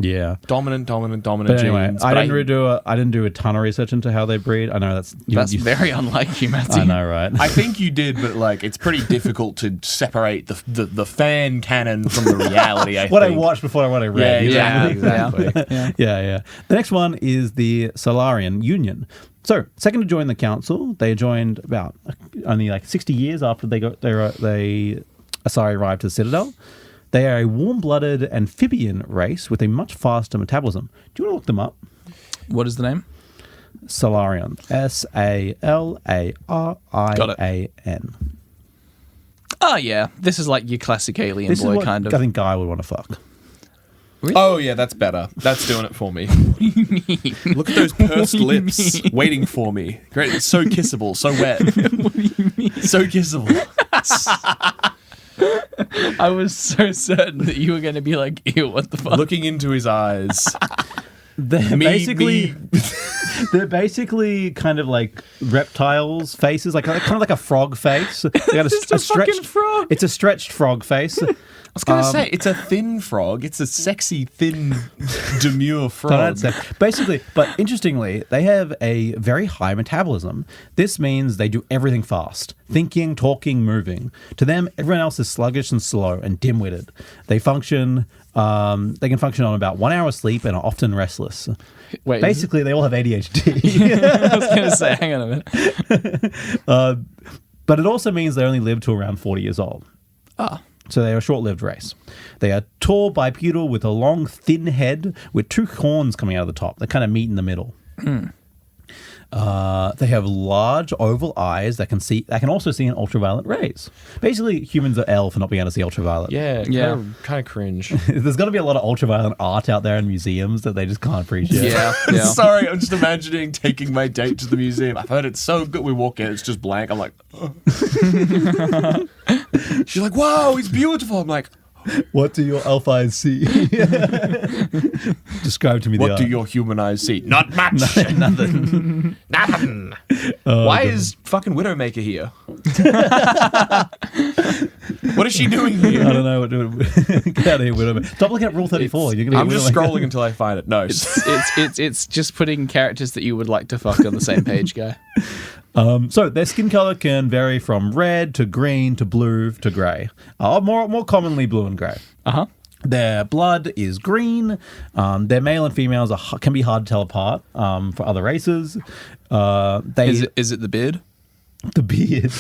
Yeah. Dominant But anyway, genes. I didn't do a ton of research into how they breed. I know that's Very unlike you, Matthew. I know, right? I think you did, but like it's pretty difficult to separate the fan canon from the reality. I what think. I watched before what I read. Yeah, Exactly. Yeah. Yeah. The next one is the Solarian Union. So, second to join the council, they joined about only like 60 years after they Asari arrived to the Citadel. They are a warm-blooded amphibian race with a much faster metabolism. Do you want to look them up? What is the name? Solarian. Salarian. Oh, yeah. This is like your classic alien This is boy what kind of. I think Guy would want to fuck. Oh yeah, that's better. That's doing it for me. Look at those pursed lips waiting for me. Great, it's so kissable, so wet. What do you mean? So kissable. I was so certain that you were going to be like, ew, what the fuck? Looking into his eyes. They're Me- they're basically kind of like reptiles' faces, like kind of like a frog face. They got a Just a fucking stretched frog. It's a stretched frog face. I was gonna say it's a thin frog. It's a sexy, thin, demure frog. Basically, but interestingly, they have a very high metabolism. This means they do everything fast. Thinking, talking, moving. To them, everyone else is sluggish and slow and dim-witted. They function... they can function on about 1 hour sleep and are often restless. Wait, Basically, they all have ADHD. I was going to say, hang on a minute. But it also means they only live to around 40 years old. Ah. So they are a short-lived race. They are tall, bipedal, with a long, thin head with two horns coming out of the top. They kind of meet in the middle. They have large oval eyes that can also see in ultraviolet rays. Basically, humans are L for not being able to see ultraviolet. Yeah, Yeah. kind of cringe. There's got to be a lot of ultraviolet art out there in museums that they just can't appreciate. Yeah. Sorry, I'm just imagining taking my date to the museum. I've heard it's so good. We walk in, it's just blank. I'm like, oh. She's like, wow, he's beautiful. I'm like, What do your elf eyes see? Describe to me what the do your human eyes see? Not much. Nothing. Nothing. Why is fucking Widowmaker here? What is she doing I here? don't know what to do. Get out of here, Widowmaker. Stop looking at Rule 34. You're gonna I'm get just Widowmaker. scrolling until I find it. No. It's just putting characters that you would like to fuck on the same page, guy. So their skin color can vary from red to green to blue to grey. More commonly blue and grey. Uh-huh. Their blood is green. Their male and females can be hard to tell apart for other races. Is it the beard? The beard?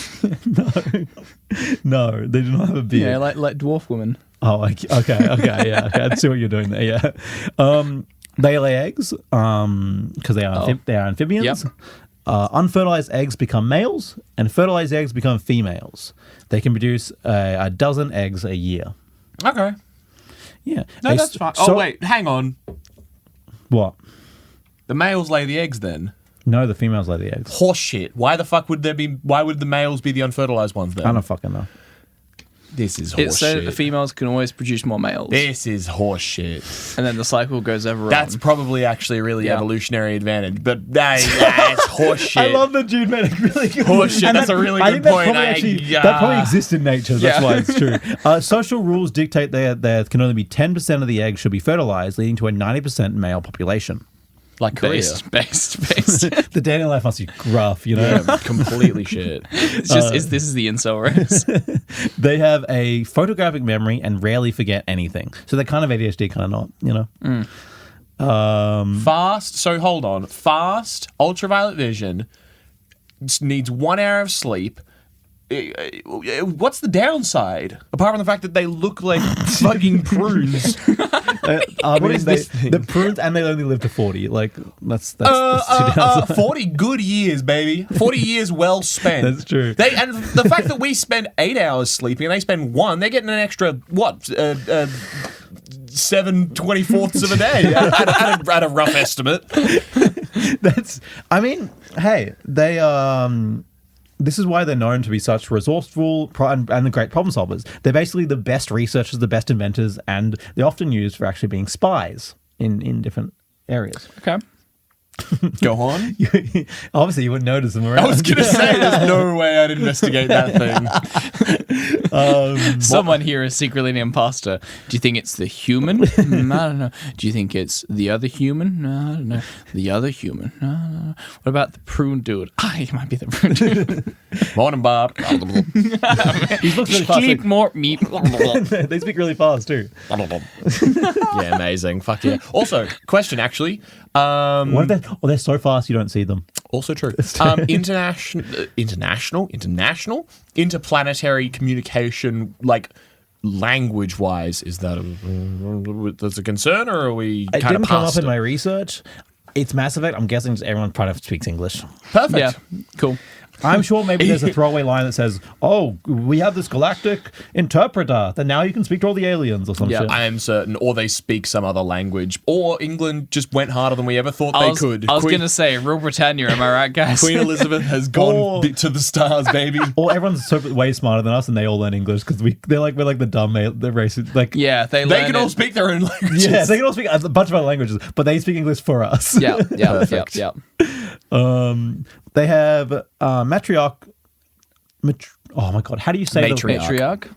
No, they do not have a beard. Yeah, like dwarf women. Oh, okay, yeah, okay. I see what you're doing there. Yeah, they lay eggs because they are amphibians. Yep. Unfertilized eggs become males, and fertilized eggs become females. They can produce a dozen eggs a year. Okay. Yeah, No, that's fine. Oh, wait. Hang on. What? The males lay the eggs then? No, the females lay the eggs. Horseshit. Why the fuck would why would the males be the unfertilized ones then? I don't fucking know. This is It's so that the horseshit. females can always produce more males. This is horseshit. And then the cycle goes ever That's on. probably actually a really Yeah. evolutionary advantage, but it's horseshit. I love that Jude made a really good Horseshit, and that's a really I good think point. That probably exists in nature. That's Yeah. why it's true. Social rules dictate that there can only be 10% of the eggs should be fertilized, leading to a 90% male population. Like Korea. based. The dating life must be rough, you know? Yeah, completely shit. It's just this is the incel race. They have a photographic memory and rarely forget anything. So they're kind of ADHD, kind of not, you know? Fast, so hold on. Fast, ultraviolet vision, needs 1 hour of sleep. What's the downside? Apart from the fact that they look like fucking prunes. What is this thing? The prunes, and they only live to 40. Like, that's two downsides. 40 good years, baby. 40 years well spent. That's true. And the fact that we spend 8 hours sleeping and they spend 1, they're getting an extra, 7/24 of a day at a rough estimate. Hey, they this is why they're known to be such resourceful and the great problem solvers. They're basically the best researchers, the best inventors, and they're often used for actually being spies in different areas. Okay. Go on. Obviously, you wouldn't notice them around. I was going to say, there's no way I'd investigate that thing. Someone here is secretly an imposter. Do you think it's the human? I don't know. Do you think it's the other human? No, I don't know. The other human? No. What about the prune dude? He might be the prune dude. Morning, Bob. He looks really fast. Sleep more meat. They speak really fast too. Yeah, amazing. Fuck yeah. Also, question actually. What are they? Oh, they're so fast you don't see them. Also true. International, interplanetary communication, like language-wise, is that that's a concern, or are we It kind of didn't come up past in it? my research. It's Mass Effect. I'm guessing just everyone probably speaks English. Perfect. Yeah, cool. I'm sure maybe there's a throwaway line that says, "Oh, we have this galactic interpreter that now you can speak to all the aliens" or some Yeah, shit. I am certain, or they speak some other language, or England just went harder than we ever thought I they was could. going to say, Rule Britannia, am I right, guys? Queen Elizabeth has gone to the stars, baby. Or everyone's so way smarter than us, and they all learn English because we're like the dumb the race. Like Yeah, they They learn can all it. speak their own languages. yeah, they can all speak a bunch of other languages, but they speak English for us. Yeah. Perfect. They have matriarch. Oh my god, how do you say Matriarch. Matriarch.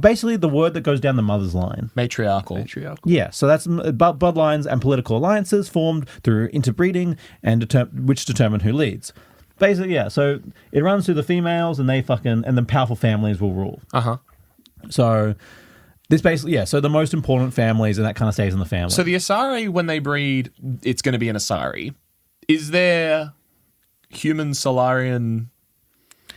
basically the word that goes down the mother's line. Matriarchal. Matriarch. Yeah, so that's bloodlines and political alliances formed through interbreeding and which determine who leads. Basically, yeah. So it runs through the females, and and the powerful families will rule. Uh-huh. So this basically, yeah. So the most important families, and that kind of stays in the family. So the Asari, when they breed, it's going to be an Asari. Is there human Solarian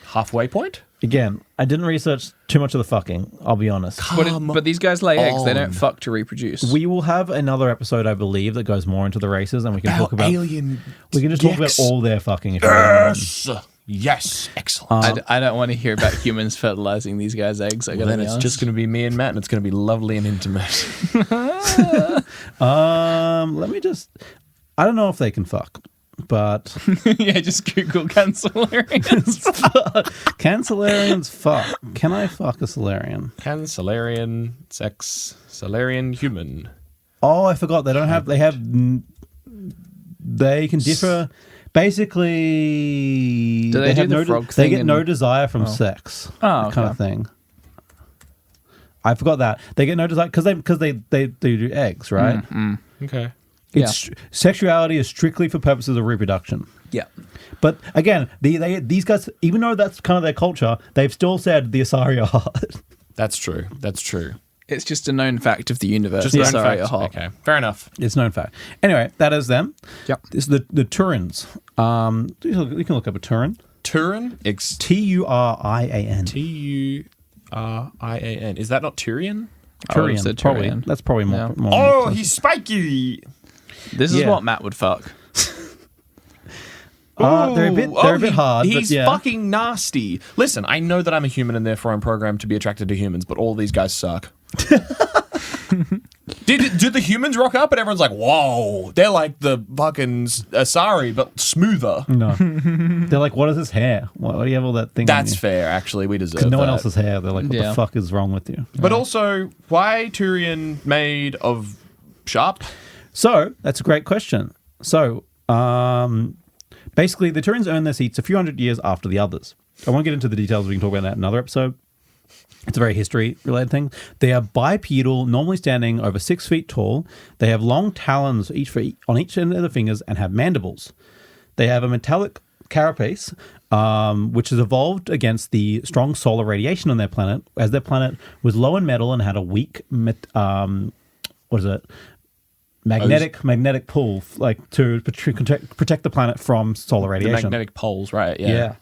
halfway point? Again, I didn't research too much of the fucking, I'll be honest. But these guys lay eggs. They don't on. fuck to reproduce. We will have another episode, I believe, that goes more into the races, and we can talk about. alien. We can just talk about all their fucking. If you want. Yes, excellent. I don't want to hear about humans fertilizing these guys' eggs. I gotta Then be it's honest. just going to be me and Matt, and it's going to be lovely and intimate. Let me just. I don't know if they can fuck, but yeah, just Google Cancellarians. can Solarians fuck? Can I fuck a Solarian? Can Solarian sex Solarian human? Oh, I forgot. They don't have. They have. They can differ. Basically, Do they do have the no. frog They thing get no and- desire from sex. Oh, that kind okay. of thing. I forgot that they get no desire because they do eggs, right? Okay. It's sexuality is strictly for purposes of reproduction. Yeah. But again, these guys, even though that's kind of their culture, they've still said the Asari are hot. That's true. That's true. It's just a known fact of the universe. Just known Sorry, fact. hot. Okay, fair enough. It's known fact. Anyway, that is them. Yep. This is the Turins. You can look up a Turin. Turin. Turian. Turian. Is that not Tyrion? I would've said Probably. Turian. That's probably more. Yeah. more Oh, he's spiky. This is Yeah. what Matt would fuck. they're a bit hard. but He's yeah. fucking nasty. Listen, I know that I'm a human and therefore I'm programmed to be attracted to humans, but all these guys suck. Did the humans rock up and everyone's like, whoa, they're like the fucking Asari, but smoother. No. They're like, what is this hair? Why do you have all that thing? That's on you? fair, actually. We deserve 'Cause no one that. else has hair. They're like, what Yeah. the fuck is wrong with you? But also, why Tyrion made of sharp? So that's a great question. So basically, the Turins earn their seats a few hundred years after the others. I won't get into the details. We can talk about that in another episode. It's a very history-related thing. They are bipedal, normally standing over 6 feet tall. They have long talons on each end of the fingers and have mandibles. They have a metallic carapace, which has evolved against the strong solar radiation on their planet, as their planet was low in metal and had a weak magnetic pull, like to protect the planet from solar The radiation. magnetic poles, right? Yeah.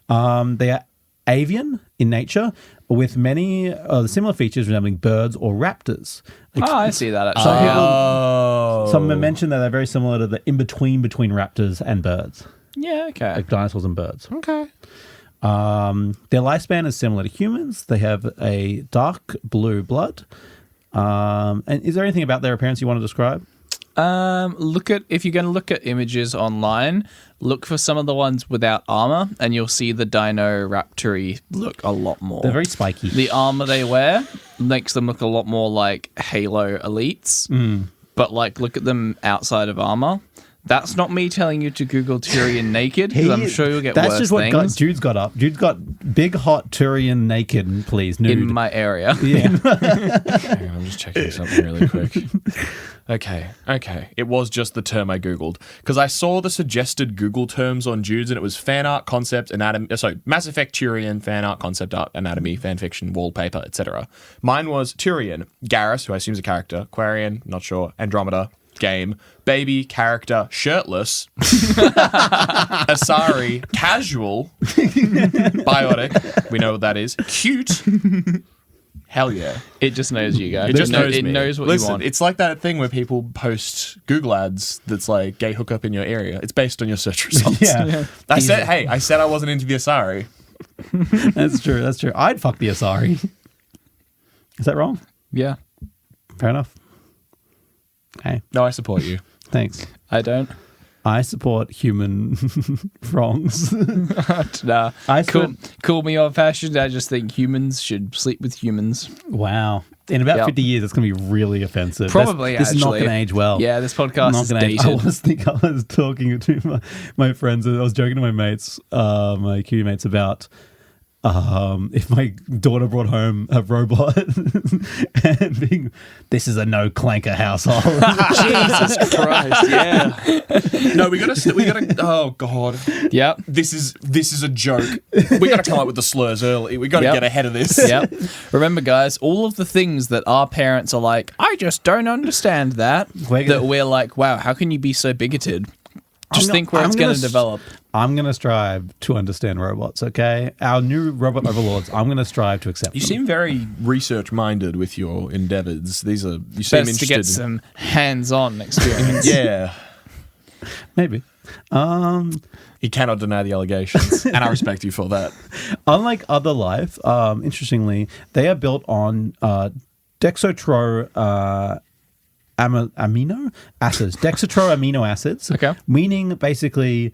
They are avian in nature, with many similar features resembling birds or raptors. Oh, I see that actually. Some people, Oh. some have mentioned that they're very similar to the in-between between raptors and birds, Yeah, okay. like dinosaurs and birds. Okay. Their lifespan is similar to humans. They have a dark blue blood. And is there anything about their appearance you want to describe? If you're going to look at images online, look for some of the ones without armor, and you'll see the Dino Raptor look a lot more. They're very spiky. The armor they wear makes them look a lot more like Halo elites. But like, look at them outside of armor. That's not me telling you to Google Tyrion naked, because I'm sure you'll get That's worse just what things Jude's got up. Jude's got big hot Tyrion naked, please, nude. in my area. yeah. Hang on, I'm just checking something really quick. Okay. It was just the term I Googled. Because I saw the suggested Google terms on Jude's and it was fan art, concept, anatomy. Sorry, Mass Effect Tyrion, fan art, concept art, anatomy, fan fiction, wallpaper, etc. Mine was Tyrion, Garrus, who I assume is a character, Quarian, not sure, Andromeda, game, baby, character, shirtless, Asari, casual, biotic, we know what that is, cute. Hell yeah. It just knows you guys. It just knows It me. knows what Listen, you want. it's like that thing where people post Google ads that's like gay hookup in your area. It's based on your search results. Yeah. I said I wasn't into the Asari. That's true. That's true. I'd fuck the Asari. Is that wrong? Yeah, Fair enough. Hey, No, I support you. thanks. I don't. I support human wrongs. Nah. I Call me old fashioned. I just think humans should sleep with humans. Wow. In about Yep. 50 years, it's going to be really offensive. Probably, This is not actually. going to age well. Yeah, this podcast Not is gonna age- dated. I was talking to my friends, and I was joking to my mates, my QU mates, about if my daughter brought home a robot and being, this is a no clanker household. Jesus Christ! Yeah. No, we gotta. Oh god, Yep. this is a joke. We gotta come up with the slurs early. We gotta Yep. get ahead of this. Yep. Remember, guys, all of the things that our parents are like, I just don't understand that. We're gonna- That we're like, wow, how can you be so bigoted? Just I'm think where I'm it's going gonna to develop. I'm going to strive to understand robots, okay? Our new robot overlords, I'm going to strive to accept You them. seem very research-minded with your endeavors. You seem Best to interested. get some hands-on experience. Yeah. Maybe. He cannot deny the allegations, and I respect you for that. Unlike other life, interestingly, they are built on dextrotro amino acids. Dextrotro amino acids. Okay. Meaning basically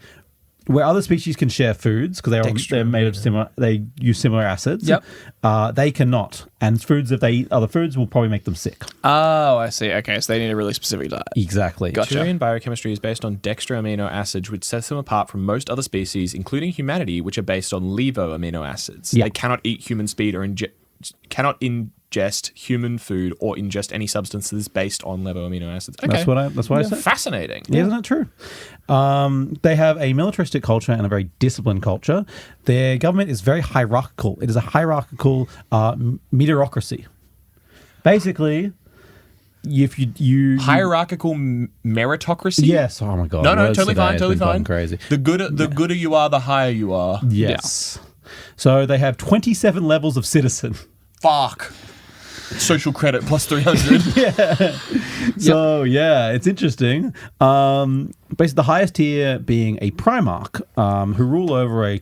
where other species can share foods because they're made of similar, they use similar acids. Yep. They cannot, and foods if they eat other foods will probably make them sick. Oh, I see. Okay, so they need a really specific diet. Exactly. Gotcha. Turian biochemistry is based on dextro amino acids, which sets them apart from most other species, including humanity, which are based on levo amino acids. Yeah. They cannot eat human speed or cannot ingest human food or ingest any substances based on levo amino acids. Okay. That's what I said. Fascinating. Isn't it true? They have a militaristic culture and a very disciplined culture. Their government is very hierarchical. It is a hierarchical meritocracy. Basically, if you Hierarchical meritocracy? yes, oh my god, No, words totally today fine, has totally been gone fine. crazy. The gooder you are, the higher you are. Yes. So they have 27 levels of citizen. Fuck. Social credit plus 300. So yeah, it's interesting. Basically, the highest tier being a Primarch, who rule over a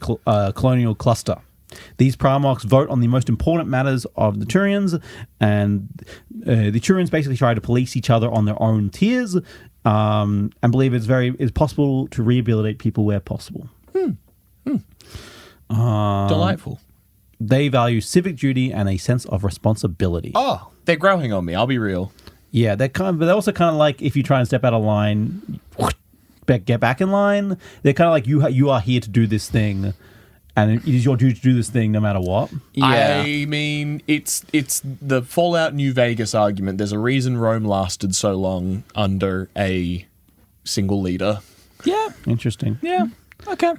colonial cluster. These Primarchs vote on the most important matters of the Turians, and the Turians basically try to police each other on their own tiers, and believe it's possible to rehabilitate people where possible. Delightful. They value civic duty and a sense of responsibility. Oh, they're growing on me. I'll be real. Yeah, but they're also kind of like if you try and step out of line, get back in line. They're kind of like you are here to do this thing, and it is your duty to do this thing no matter what. Yeah. I mean, it's the Fallout New Vegas argument. There's a reason Rome lasted so long under a single leader. Yeah. Interesting. Yeah. Okay.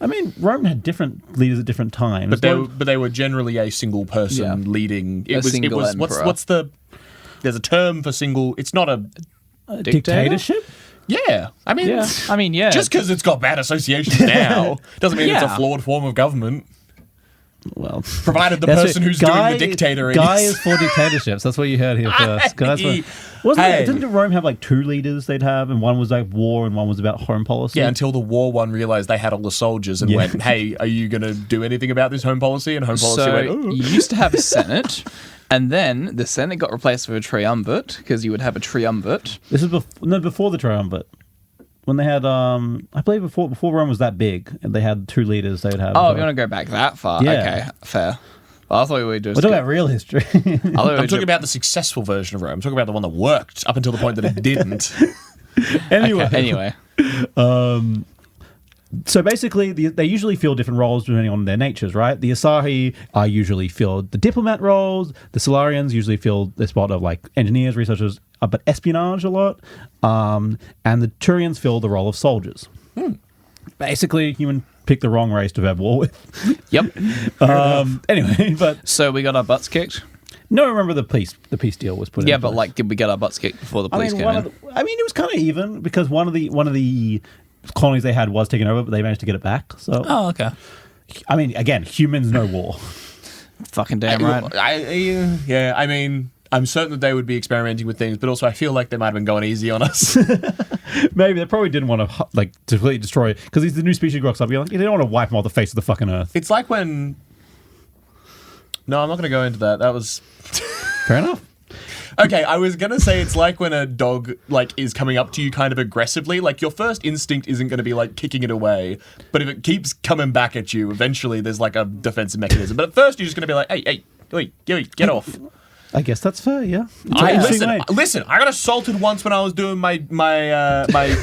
I mean, Rome had different leaders at different times. But they were generally a single person Yeah. leading. A single emperor. what's the there's a term for single. It's not a dictatorship. yeah. I mean, Yeah. I mean, yeah. just because it's got bad associations now doesn't mean it's a Yeah. flawed form of government. Well, Provided the that's person it. who's doing the dictator Guy is. is for dictatorships. That's what you heard here first. 'Cause Didn't Rome have like two leaders they'd have, and one was like war and one was about home policy? Yeah, until the war one realized they had all the soldiers and Yeah. went, "Hey, are you going to do anything about this home policy?" And home policy so went, "Ooh." you used to have a Senate, and then the Senate got replaced with a triumvirate because you would have a triumvirate. This is before the triumvirate. When they had, I believe before Rome was that big, and they had two leaders. They would have. Oh, if you want to go back that far? Yeah. Okay, fair. Well, I thought we were just. we're talking about real history. I'm talking about the successful version of Rome. I'm talking about the one that worked up until the point that it didn't. anyway, Anyway, so basically, they usually fill different roles depending on their natures, right? The Asahi are usually filled the diplomat roles. The Solarians usually fill the spot of like engineers, researchers, but espionage a lot. And the Turians fill the role of soldiers. Basically, human picked the wrong race to have war with. yep. Anyway, but So we got our butts kicked. no, remember the peace deal was put in. Yeah, but place. like, did we get our butts kicked before the police came in? it was kind of even because one of the colonies they had was taken over, but they managed to get it back. So, Oh, okay. I mean, again, humans know war. Fucking damn right. I mean, I'm certain that they would be experimenting with things, but also I feel like they might have been going easy on us. Maybe they probably didn't want to like completely destroy it because the new species rocks up. You're like, they don't want to wipe them off the face of the fucking earth. It's like when. No, I'm not going to go into that. That was. Fair enough. Okay, I was gonna say it's like when a dog like is coming up to you kind of aggressively. Like your first instinct isn't gonna be like kicking it away, but if it keeps coming back at you, eventually there's like a defensive mechanism. But at first you're just gonna be like, hey, wait, get off. I guess that's fair. Yeah. It's an interesting way. Listen. I got assaulted once when I was doing my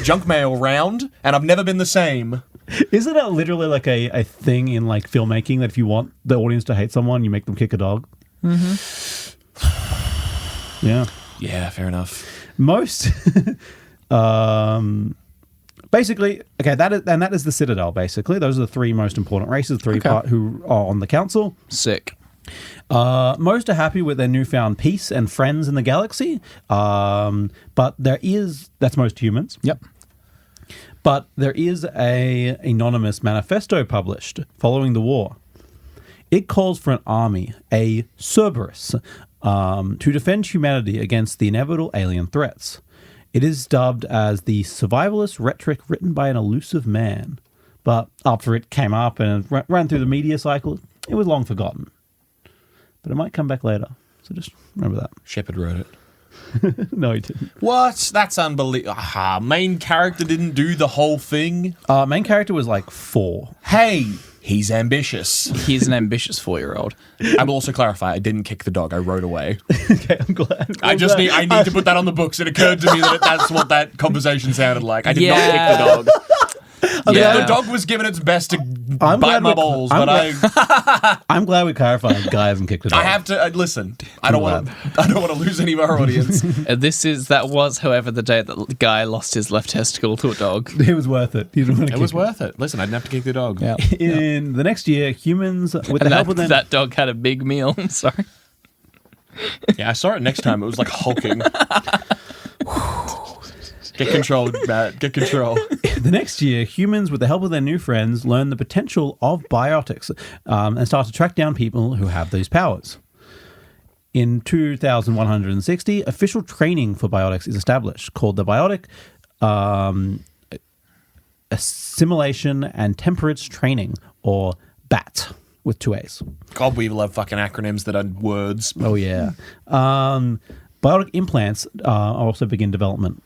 junk mail round, and I've never been the same. Isn't it literally like a thing in like filmmaking that if you want the audience to hate someone, you make them kick a dog? Mm-hmm. Yeah. Yeah, fair enough. Most basically, okay, that is the Citadel. Basically, those are the three most important races, part who are on the council. Sick. Most are happy with their newfound peace and friends in the galaxy, but that's most humans. Yep. But there is a anonymous manifesto published following the war. It calls for an army, a Cerberus, to defend humanity against the inevitable alien threats. It is dubbed as the survivalist rhetoric written by an elusive man. But after it came up and ran through the media cycle, it was long forgotten. But it might come back later. So just remember that. Shepard wrote it. No, he didn't. What? That's unbelievable. Main character didn't do the whole thing. Main character was like 4. Hey, he's ambitious. He's an ambitious 4-year-old. I will also clarify, I didn't kick the dog. I rode away. Okay, I'm glad. I need to put that on the books. It occurred to me that that's what that conversation sounded like. I did not Yeah. kick the dog. Yeah. The dog was giving its best to I'm bite glad my we- balls, I'm but I'm glad we clarified. Guy hasn't kicked it I off. have to listen. I don't want to lose any of our audience. That was, however, the day that the guy lost his left testicle to a dog. It was worth it. He didn't want to It was kick worth it. Listen, I didn't have to kick the dog. Yeah. In the next year, humans, with the And help of them, that dog had a big meal. Sorry. Yeah, I saw it next time. It was like hulking. Get control, Matt. Get control. the next year, humans, with the help of their new friends, learn the potential of biotics and start to track down people who have these powers. In 2160, official training for biotics is established, called the Biotic Assimilation and Temperance Training, or BAT, with 2 A's. God, we love fucking acronyms that are words. Oh, yeah. Biotic implants also begin development.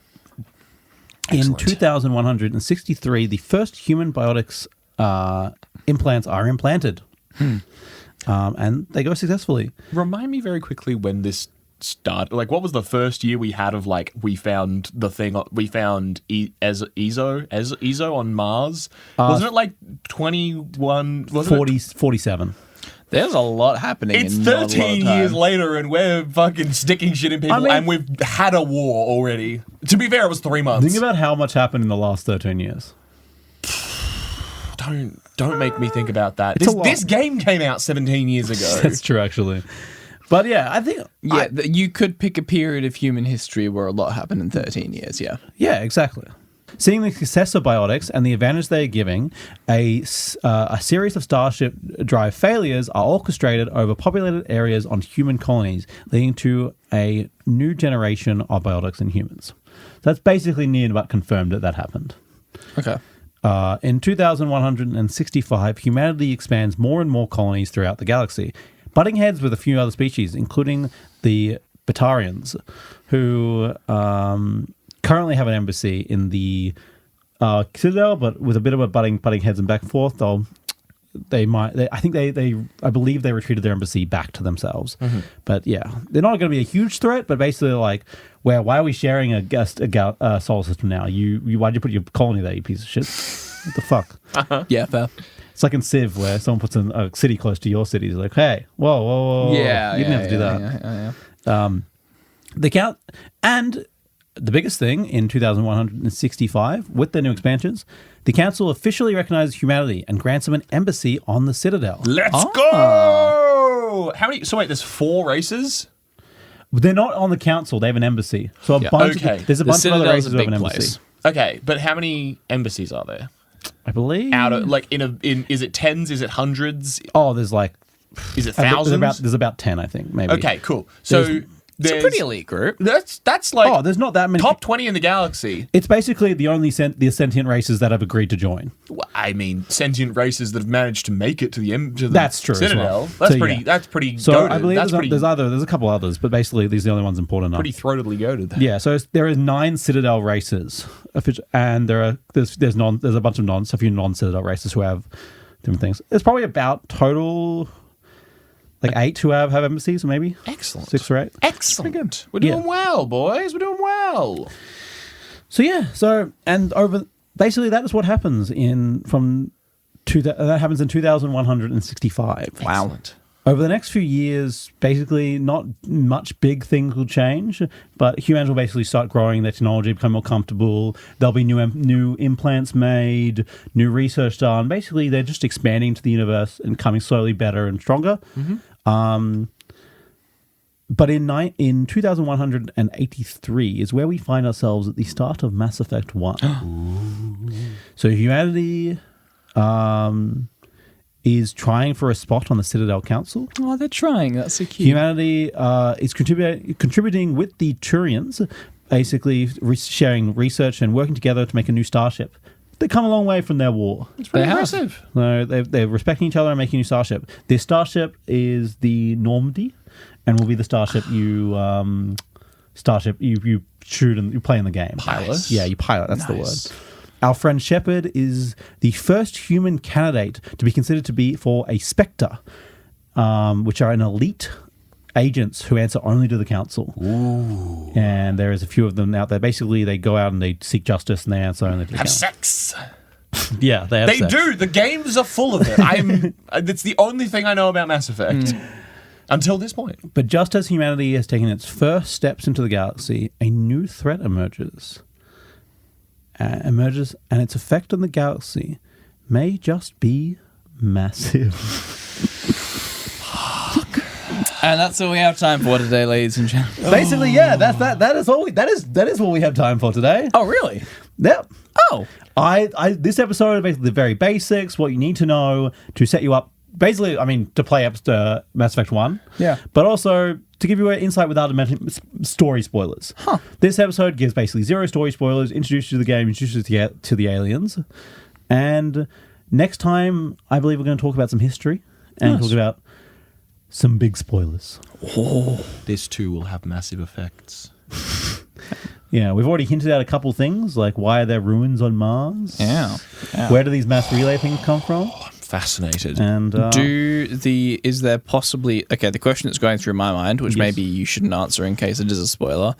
Excellent. In 2163, the first human biotics implants are implanted. And they go successfully. Remind me very quickly when this started. Like, what was the first year we had of, like, we found the thing, we found ESO on Mars? Wasn't it like 21? 47. There's a lot happening. It's in not a lot of 13 time. years later and we're fucking sticking shit in people I mean- and we've had a war already. To be fair, it was 3 months. Think about how much happened in the last 13 years. Don't make me think about that. It's a lot. This game came out 17 years ago. That's true, actually. But yeah, I think... Yeah, you could pick a period of human history where a lot happened in 13 years, yeah. Yeah, exactly. Seeing the success of biotics and the advantage they are giving, a series of Starship drive failures are orchestrated over populated areas on human colonies, leading to a new generation of biotics in humans. So that's basically near about confirmed that happened. Okay. In 2165, humanity expands more and more colonies throughout the galaxy, butting heads with a few other species, including the Batarians, who currently have an embassy in the Citadel, but with a bit of a butting heads and back and forth. I believe they retreated their embassy back to themselves. Mm-hmm. But yeah, they're not going to be a huge threat. But basically, like, why are we sharing a solar system now? Why'd you put your colony there, you piece of shit? What the fuck? Yeah, fair. It's like in Civ where someone puts in a city close to your city. It's like, hey, whoa, Yeah, you didn't have to do that. The count and the biggest thing in 2165 with their new expansions, the council officially recognizes humanity and grants them an embassy on the Citadel. Let's go! How many? So wait, there's 4 races? They're not on the council; they have an embassy. So Yeah. there's a The bunch of other Citadel's races a who have big an place. embassy. Okay, but how many embassies are there? I believe. Out of like is it tens? Is it hundreds? There's like Is it thousands? there's about 10, I think, maybe. Okay, cool. So It's a pretty elite group. That's like There's not that many. top 20 in the galaxy. It's basically the only the sentient races that have agreed to join. Well, I mean, sentient races that have managed to make it to the That's true as Citadel. well. That's So, pretty. yeah. That's pretty. So goated. I believe that's pretty, there's a couple others, but basically these are the only ones important enough. pretty throatedly goaded. Yeah, so there is 9 Citadel races, and there's a bunch of a few non-Citadel races who have different things. There's probably about total like 8 who have embassies, maybe Excellent. 6 or 8. Excellent. We're Yeah. doing well, boys. We're doing well. So yeah, basically that is what happens that happens in 2165. Excellent. Over the next few years, basically not much big things will change, but humans will basically start growing their technology, become more comfortable. There'll be new implants made, new research done. Basically, they're just expanding to the universe and coming slowly better and stronger. But in 2183 is where we find ourselves at the start of Mass Effect 1. So humanity is trying for a spot on the Citadel Council. Oh, they're trying. That's so cute. Humanity is contributing with the Turians, basically sharing research and working together to make a new starship. They come a long way from their war. It's pretty They have. impressive. So they're respecting each other and making a new starship. This starship is the Normandy, and will be the starship you shoot and you play in the game. Pilot? Yeah, you pilot. That's the Nice. word. Our friend Shepard is the first human candidate to be considered to be for a Spectre, which are an elite agents who answer only to the council. Ooh. And there is a few of them out there. Basically, they go out and they seek justice and they answer only to the Have council. sex. Yeah, they have They sex. do. The games are full of it. It's the only thing I know about Mass Effect. Until this point. But just as humanity has taken its first steps into the galaxy, a new threat emerges. And its effect on the galaxy may just be massive. And that's all we have time for today, ladies and gentlemen. Basically, yeah, that is all. That is what we have time for today. Oh, really? Yep. Oh. This episode is basically the very basics, what you need to know to set you up. Basically, I mean, to play Mass Effect 1. Yeah. But also to give you an insight without story spoilers. Huh. This episode gives basically zero story spoilers, introduces you to the game, introduces you to the aliens. And next time, I believe we're going to talk about some history and talk about some big spoilers. This too will have massive effects. Yeah, we've already hinted at a couple things, like why are there ruins on Mars? Yeah. Where do these mass relay things come from? Fascinated. And Is there possibly, okay, the question that's going through my mind, which maybe you shouldn't answer in case it is a spoiler,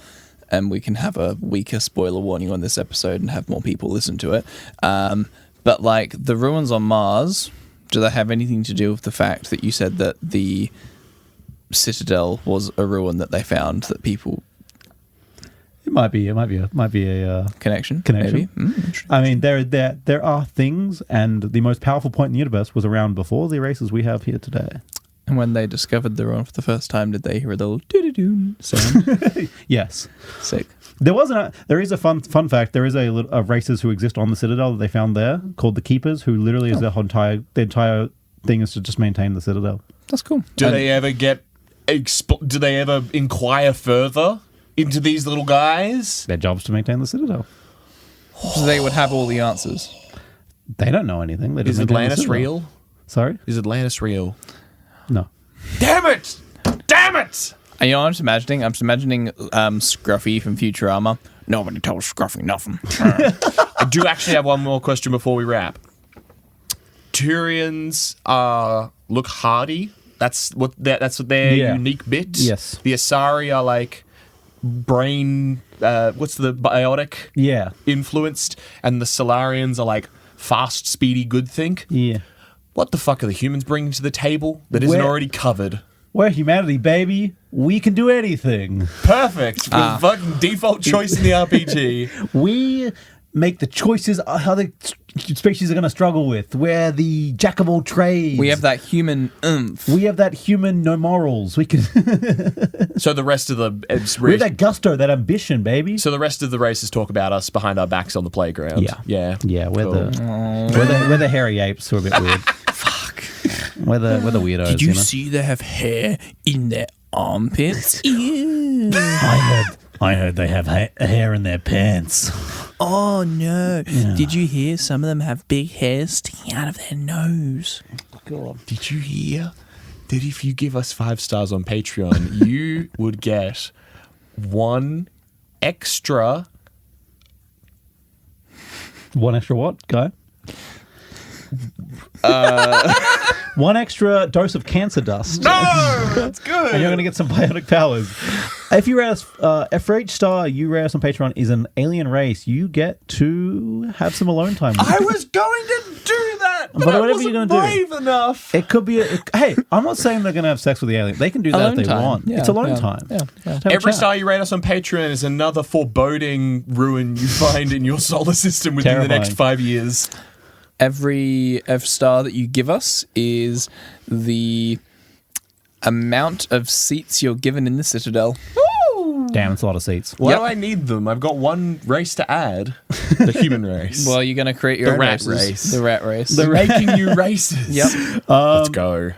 and we can have a weaker spoiler warning on this episode and have more people listen to it. But like the ruins on Mars, do they have anything to do with the fact that you said that the Citadel was a ruin that they found that people it might be a connection? Connection. Maybe? Interesting. I mean, there are things, and the most powerful point in the universe was around before the erasers we have here today. And when they discovered the ruin for the first time, did they hear a little doo-doo-doo sound? Yes. Sick. There is a fun fact. There is a racers who exist on the Citadel that they found there called the Keepers, who literally is their entire thing is to just maintain the Citadel. That's cool. Do they ever inquire further into these little guys? Their job's to maintain the Citadel. So they would have all the answers. They don't know anything. They just Is maintain the Atlantis Citadel. real? Sorry? Is Atlantis real? No. Damn it! Damn it! And you know what I'm just imagining? I'm just imagining Scruffy from Futurama. Nobody told Scruffy nothing. I do actually have one more question before we wrap. Turians look hardy. That's what their unique bit. Yes. The Asari are like brain. What's the biotic? Yeah. Influenced, and the Solarians are like fast, speedy, good think. Yeah. What the fuck are the humans bringing to the table that isn't Where- already covered? We're humanity, baby. We can do anything. Perfect. The fucking default choice in the RPG. We make the choices how the species are going to struggle with. We're the jack of all trades. We have that human oomph. We have that human no morals. We can. So the rest of the we have that gusto, that ambition, baby. So the rest of the races talk about us behind our backs on the playground. Yeah. Yeah. We're Cool. we're the hairy apes who are a bit weird. Fuck. We're the weirdos. Did you know? see they have hair in their armpits? Ew. I heard they have hair in their pants. Oh no. Did you hear some of them have big hairs sticking out of their nose? God. Did you hear that if you give us 5 stars on Patreon, you would get one extra One extra what, guy? One extra dose of cancer dust. No, that's good. And you're going to get some biotic powers. If you rate us, for each star you rate us on Patreon is an alien race, you get to have some alone time. I was going to do that, but But I whatever wasn't you're gonna do. brave enough. It could be. Hey, I'm not saying they're going to have sex with the alien. They can do that Alone if they time. want. Yeah, It's alone yeah, time. yeah, yeah. Just have a Every chat. star you rate us on Patreon is another foreboding ruin you find in your solar system within the next Terrifying. 5 years. Every star that you give us is the amount of seats you're given in the Citadel. Damn, it's a lot of seats. Why Yep. do I need them? I've got one race to add. The human race. Well, you're going to create your The own rat races. race. The rat race. They're making new races. Yep. Let's go.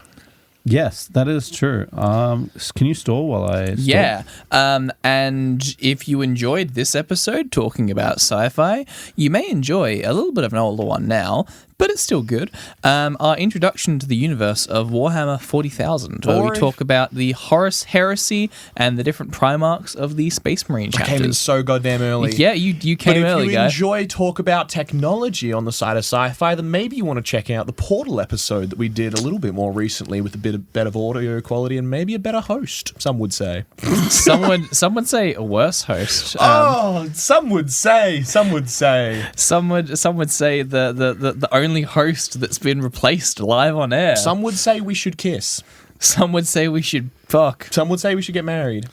Yes, that is true. Can you stall while I stall? Yeah. And if you enjoyed this episode talking about sci-fi, you may enjoy a little bit of an older one now, but it's still good. Our introduction to the universe of Warhammer 40,000, where Or we if- talk about the Horus Heresy and the different Primarchs of the Space Marine I came in chapters. so goddamn early. Yeah, you But came if early, you guy. enjoy talk about technology on the side of sci-fi, then maybe you want to check out the Portal episode that we did a little bit more recently with a bit of better audio quality and maybe a better host, some would say. Some would say a worse host. Some would say. Some would say the only host that's been replaced live on air. Some would say we should kiss. Some would say we should fuck. Some would say we should get married.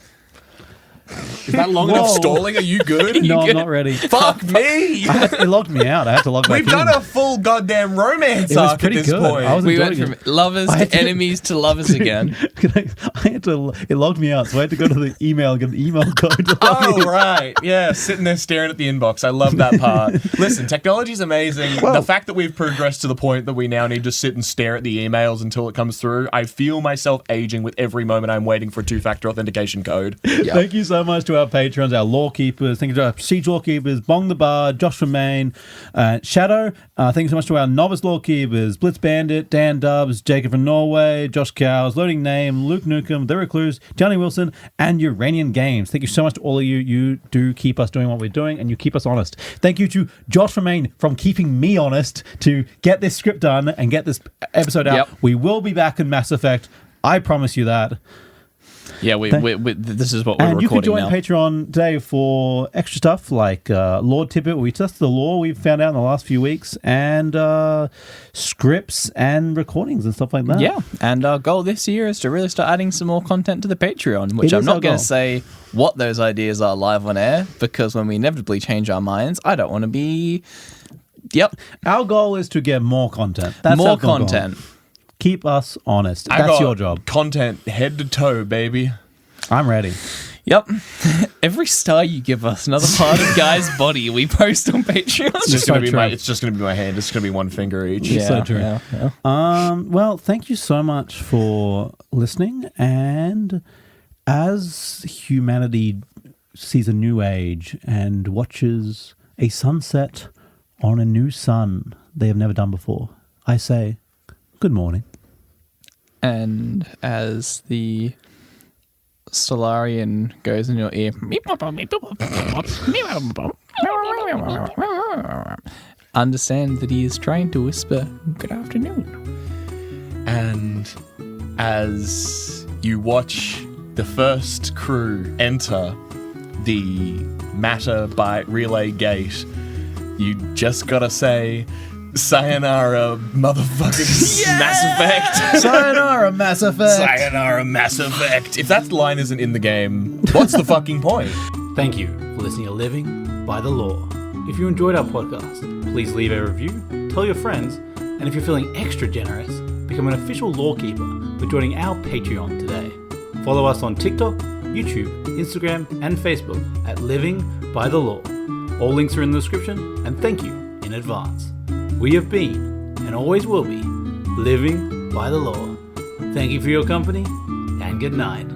Is that long enough stalling? Are you good? No, I'm good? not ready. Fuck me! It logged me out. I had to log back We've in. done a full goddamn romance It was arc at pretty this good. point. I was We enjoying went from lovers I had to to- enemies to lovers again. It logged me out, so I had to go to the email and get an email code to log Oh, in. right. Yeah, sitting there staring at the inbox. I love that part. Listen, technology's amazing. The fact that we've progressed to the point that we now need to sit and stare at the emails until it comes through, I feel myself aging with every moment I'm waiting for a two-factor authentication code. Thank you so much to our patrons, our lore keepers. Thank you to our siege lore keepers, Bong the Bard, Josh Remain, Shadow. Thank you so much to our novice lore keepers, Blitz Bandit, Dan Dubs, Jacob from Norway, Josh Cowles, Loading Name, Luke Newcomb, The Recluse, Johnny Wilson, and Uranian Games. Thank you so much to all of you. You do keep us doing what we're doing, and you keep us honest. Thank you to Josh Remain from keeping me honest to get this script done and get this episode out. Yep. We will be back in Mass Effect. I promise you that. Yeah, this is what we're And you can recording join now. Patreon today for extra stuff like Lord Tippett, where we test the lore we've found out in the last few weeks, and scripts and recordings and stuff like that. Yeah, and our goal this year is to really start adding some more content to the Patreon, which It I'm is our not going goal. to say what those ideas are live on air, because when we inevitably change our minds, I don't want to be... Yep, Our goal is to get more content. That's more our goal. content. Keep us honest. I That's got your job. Content head to toe, baby. I'm ready. Yep. Every star you give us, another part of Guy's body, we post on Patreon. It's just so gonna be true. it's just gonna be my hand. It's gonna be one finger each. so true. Yeah. Well, thank you so much for listening. And as humanity sees a new age and watches a sunset on a new sun they have never done before, I say, good morning. And as the Solarian goes in your ear, understand that he is trying to whisper, good afternoon. And as you watch the first crew enter the Matter by Relay Gate, you just gotta say, sayonara, motherfucking Mass Effect. Sayonara, Mass Effect. Sayonara, Mass Effect. If that line isn't in the game, what's the fucking point? Thank you for listening to Living by the Law. If you enjoyed our podcast, please leave a review, tell your friends, and if you're feeling extra generous, become an official law keeper by joining our Patreon today. Follow us on TikTok, YouTube, Instagram, and Facebook at Living by the Law. All links are in the description, and thank you in advance. We have been, and always will be, living by the law. Thank you for your company, and good night.